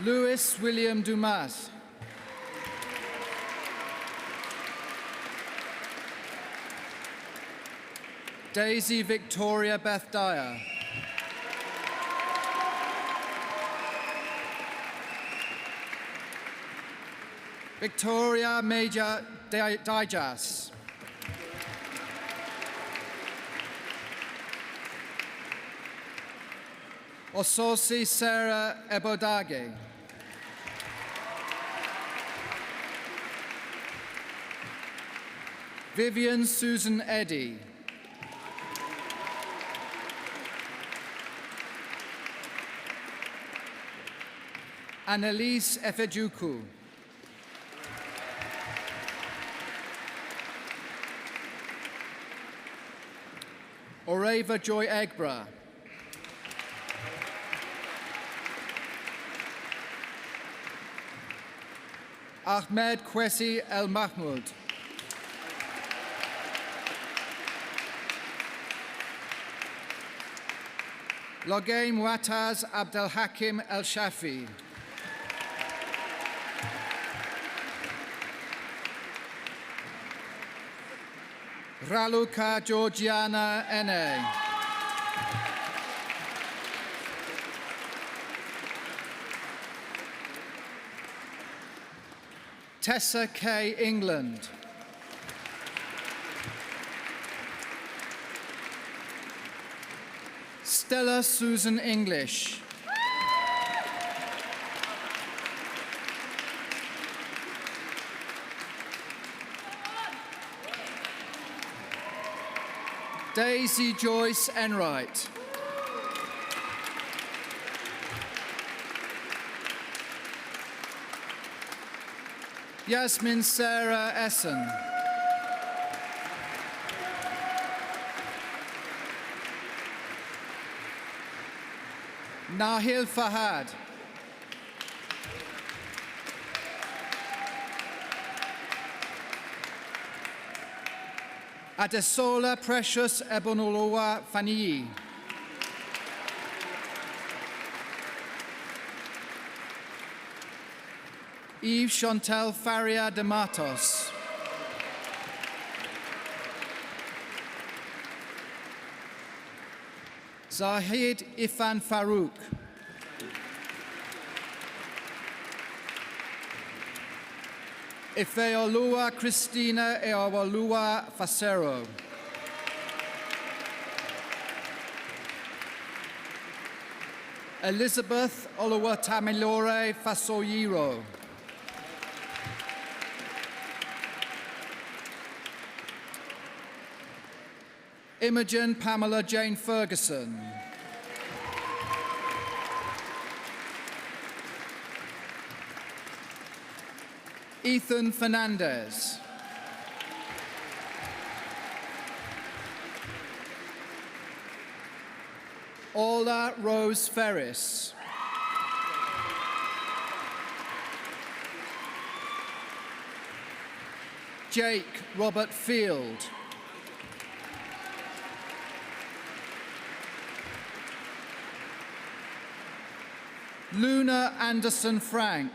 Louis William Dumas. Daisy Victoria Beth Dyer. Victoria Major Dijas. Ososi Sarah Ebodage. Vivian Susan Eddy. Annalise Efejuku. Oreva Joy Egbra. Ahmed Kwesi El Mahmoud. Logay Muataz Abdel Hakim El Shafi. Raluca Georgiana Ene. Tessa K. England. Stella Susan English. Daisy Joyce Enright. Yasmin Sarah Essen. Nahil Fahad. Adesola Precious Ebonoluwa Faniyi. Eve Chantal Faria de Matos. Zahid Ifan Farouk. Ifeolua Christina Eowolua Facero. Elizabeth Oluwatamilore Fasoyiro. Imogen Pamela Jane Ferguson. Ethan Fernandez. Ola Rose Ferris. Jake Robert Field. Luna Anderson Frank.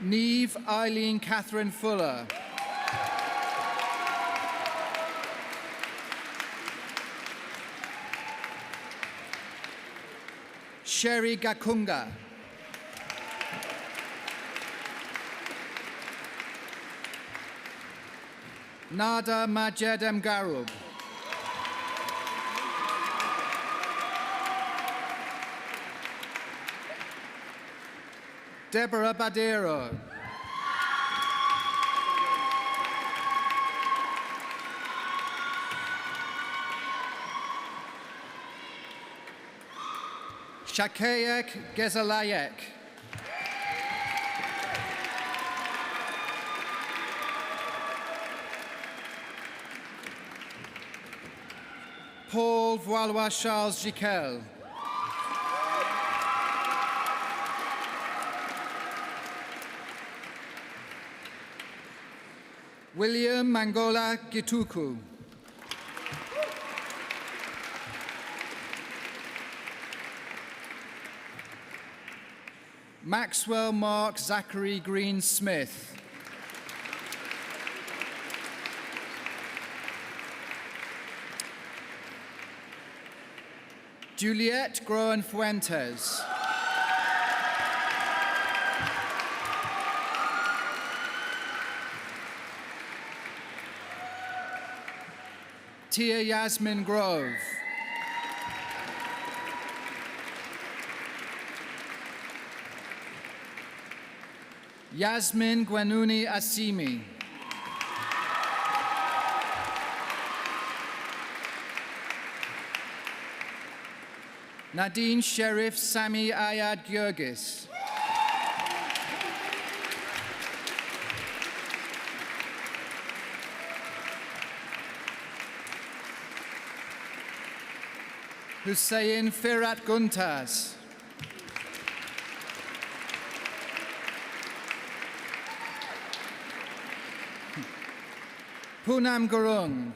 Neve Eileen Catherine Fuller. Sherry Gakunga. Nada Majedem Garub. Deborah Badero. Shakayek Gezalayek. Paul Voilois Charles Jiquel. William Mangola Gituku. Maxwell Mark Zachary Green Smith. Juliette Groen Fuentes. Tia Yasmin Grove. Yasmin Gwenuni Asimi. Nadine Sheriff Sami Ayad Gyurgis. Hussein Firat Guntas. Poonam Gurung.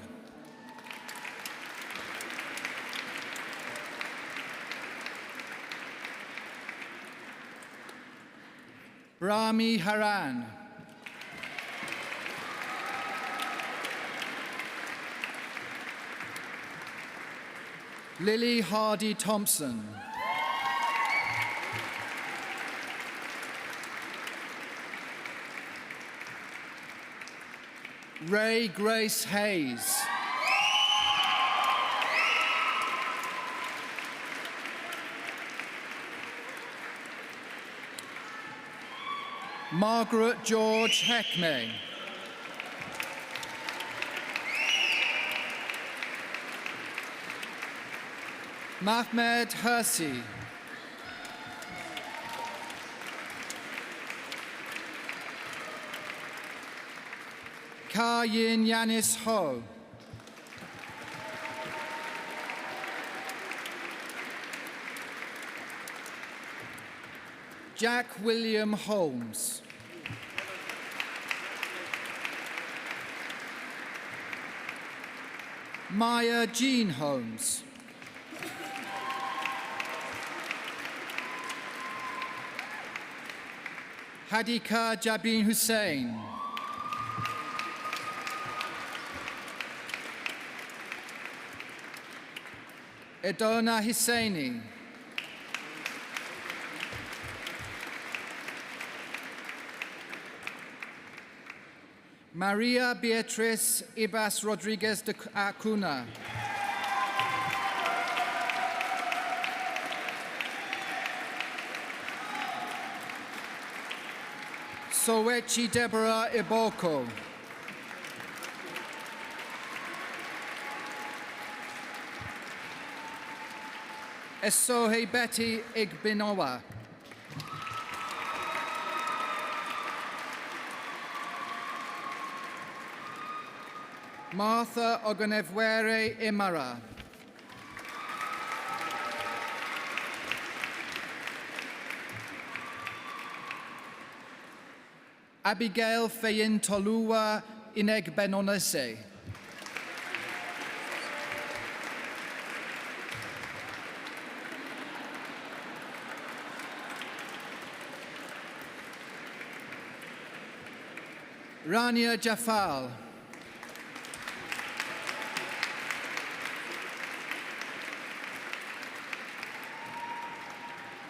Brahmi Haran. Lily Hardy Thompson. Ray Grace Hayes. Margaret George Heckmay. Mahmed Hersi. Ka Yin Yanis Ho. Jack William Holmes. Maya Jean Holmes. Hadika Jabin Hussain. Edona Hussaini. Maria Beatriz Ibas Rodriguez de Acuna. Sowechi Deborah Iboko. Esohe Betty Igbinowa. Martha Ogonevwere Imara. Abigail Feyintoluwa Inegbenonese. Rania Jafal.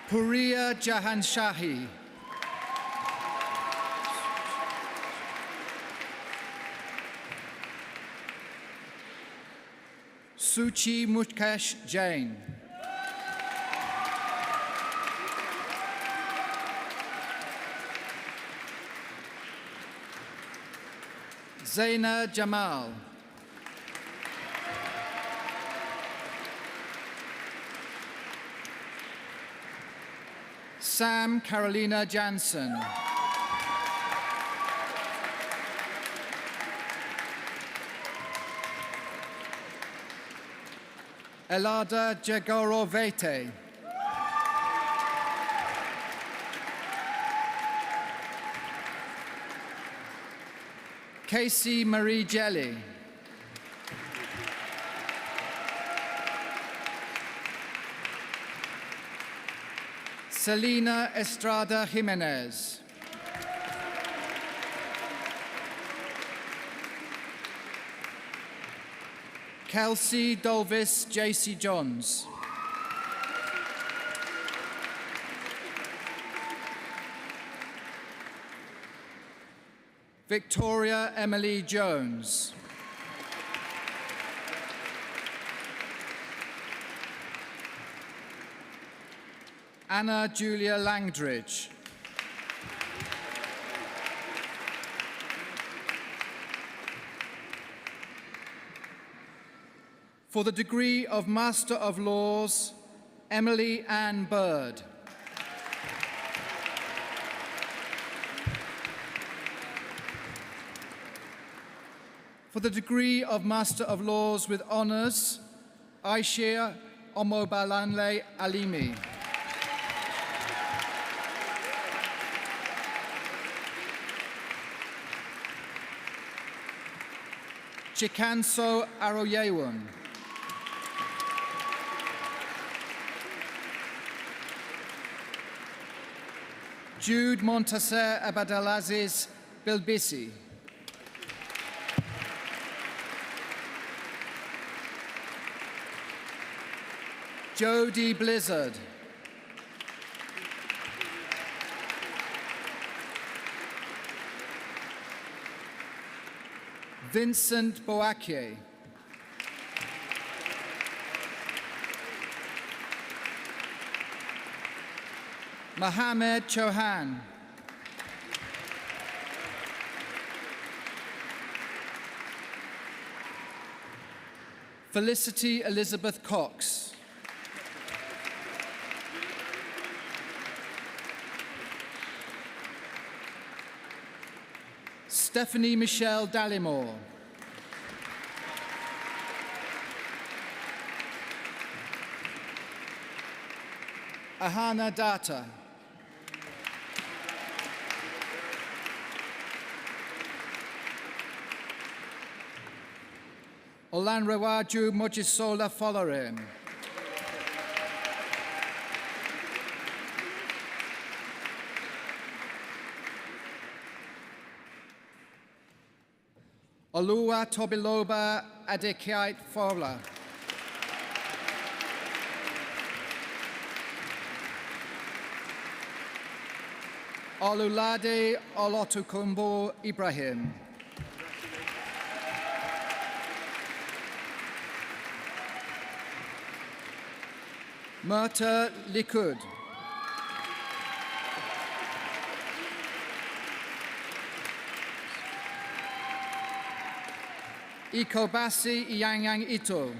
Puriya Jahanshahi. Suchi Mutkesh Jain. Zaina Jamal. Sam Carolina Jansen. Elada Jagorovete. Casey Marie Jelly. Selena Estrada Jimenez. Kelsey Dolvis J.C. Johns. Victoria Emily Jones. Anna Julia Langdridge. For the degree of Master of Laws, Emily Ann Bird. For the degree of Master of Laws with Honours, Aishia Omobalanle Alimi. Chikanso Aroyewon. Jude Montaser Abadalaziz Bilbisi. Jodie Blizzard. Vincent Boakye. Mohamed Chauhan. Felicity Elizabeth Cox. Stephanie Michelle Dallimore. Ahana Data. Olanrewaju Mojisola Folarin. Olua Tobiloba Adekiite Fowler. Olulade Olotukumbo Ibrahim. Murta Likud. Ikobasi Iyangyang Ito.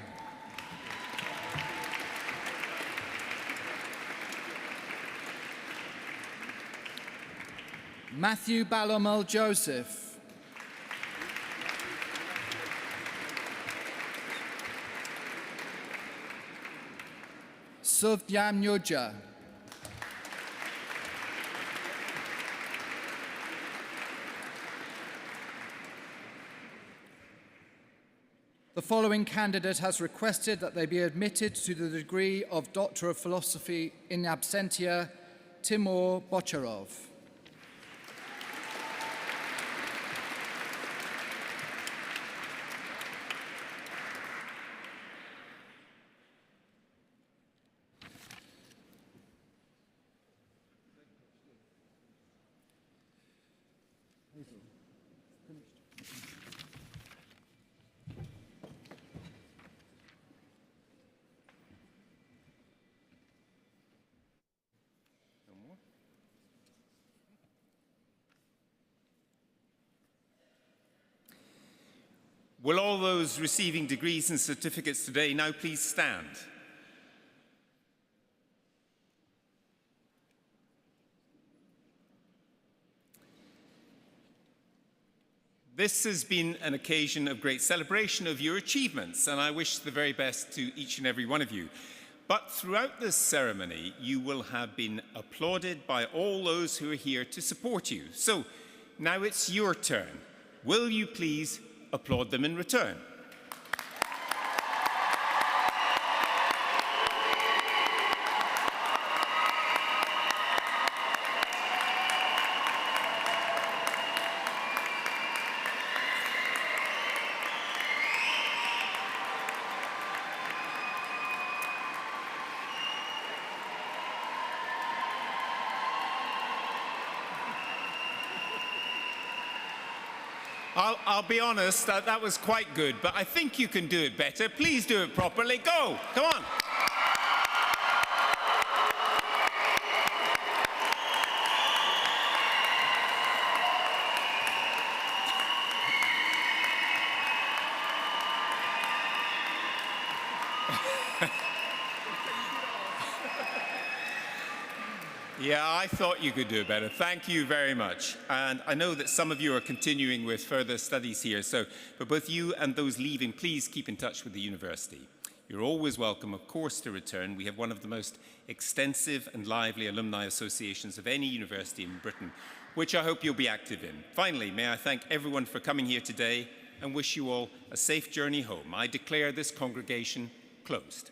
Matthew Balomal Joseph. Suvdyam Nyuja. The following candidate has requested that they be admitted to the degree of Doctor of Philosophy in absentia, Timur Bocharov. Will all those receiving degrees and certificates today now please stand? This has been an occasion of great celebration of your achievements, and I wish the very best to each and every one of you. But throughout this ceremony, you will have been applauded by all those who are here to support you. So now it's your turn. Will you please applaud them in return? I'll be honest, that was quite good, but I think you can do it better. Please do it properly. Go! Come on! Yeah, I thought you could do it better. Thank you very much. And I know that some of you are continuing with further studies here, so for both you and those leaving, please keep in touch with the university. You're always welcome, of course, to return. We have one of the most extensive and lively alumni associations of any university in Britain, which I hope you'll be active in. Finally, may I thank everyone for coming here today and wish you all a safe journey home. I declare this congregation closed.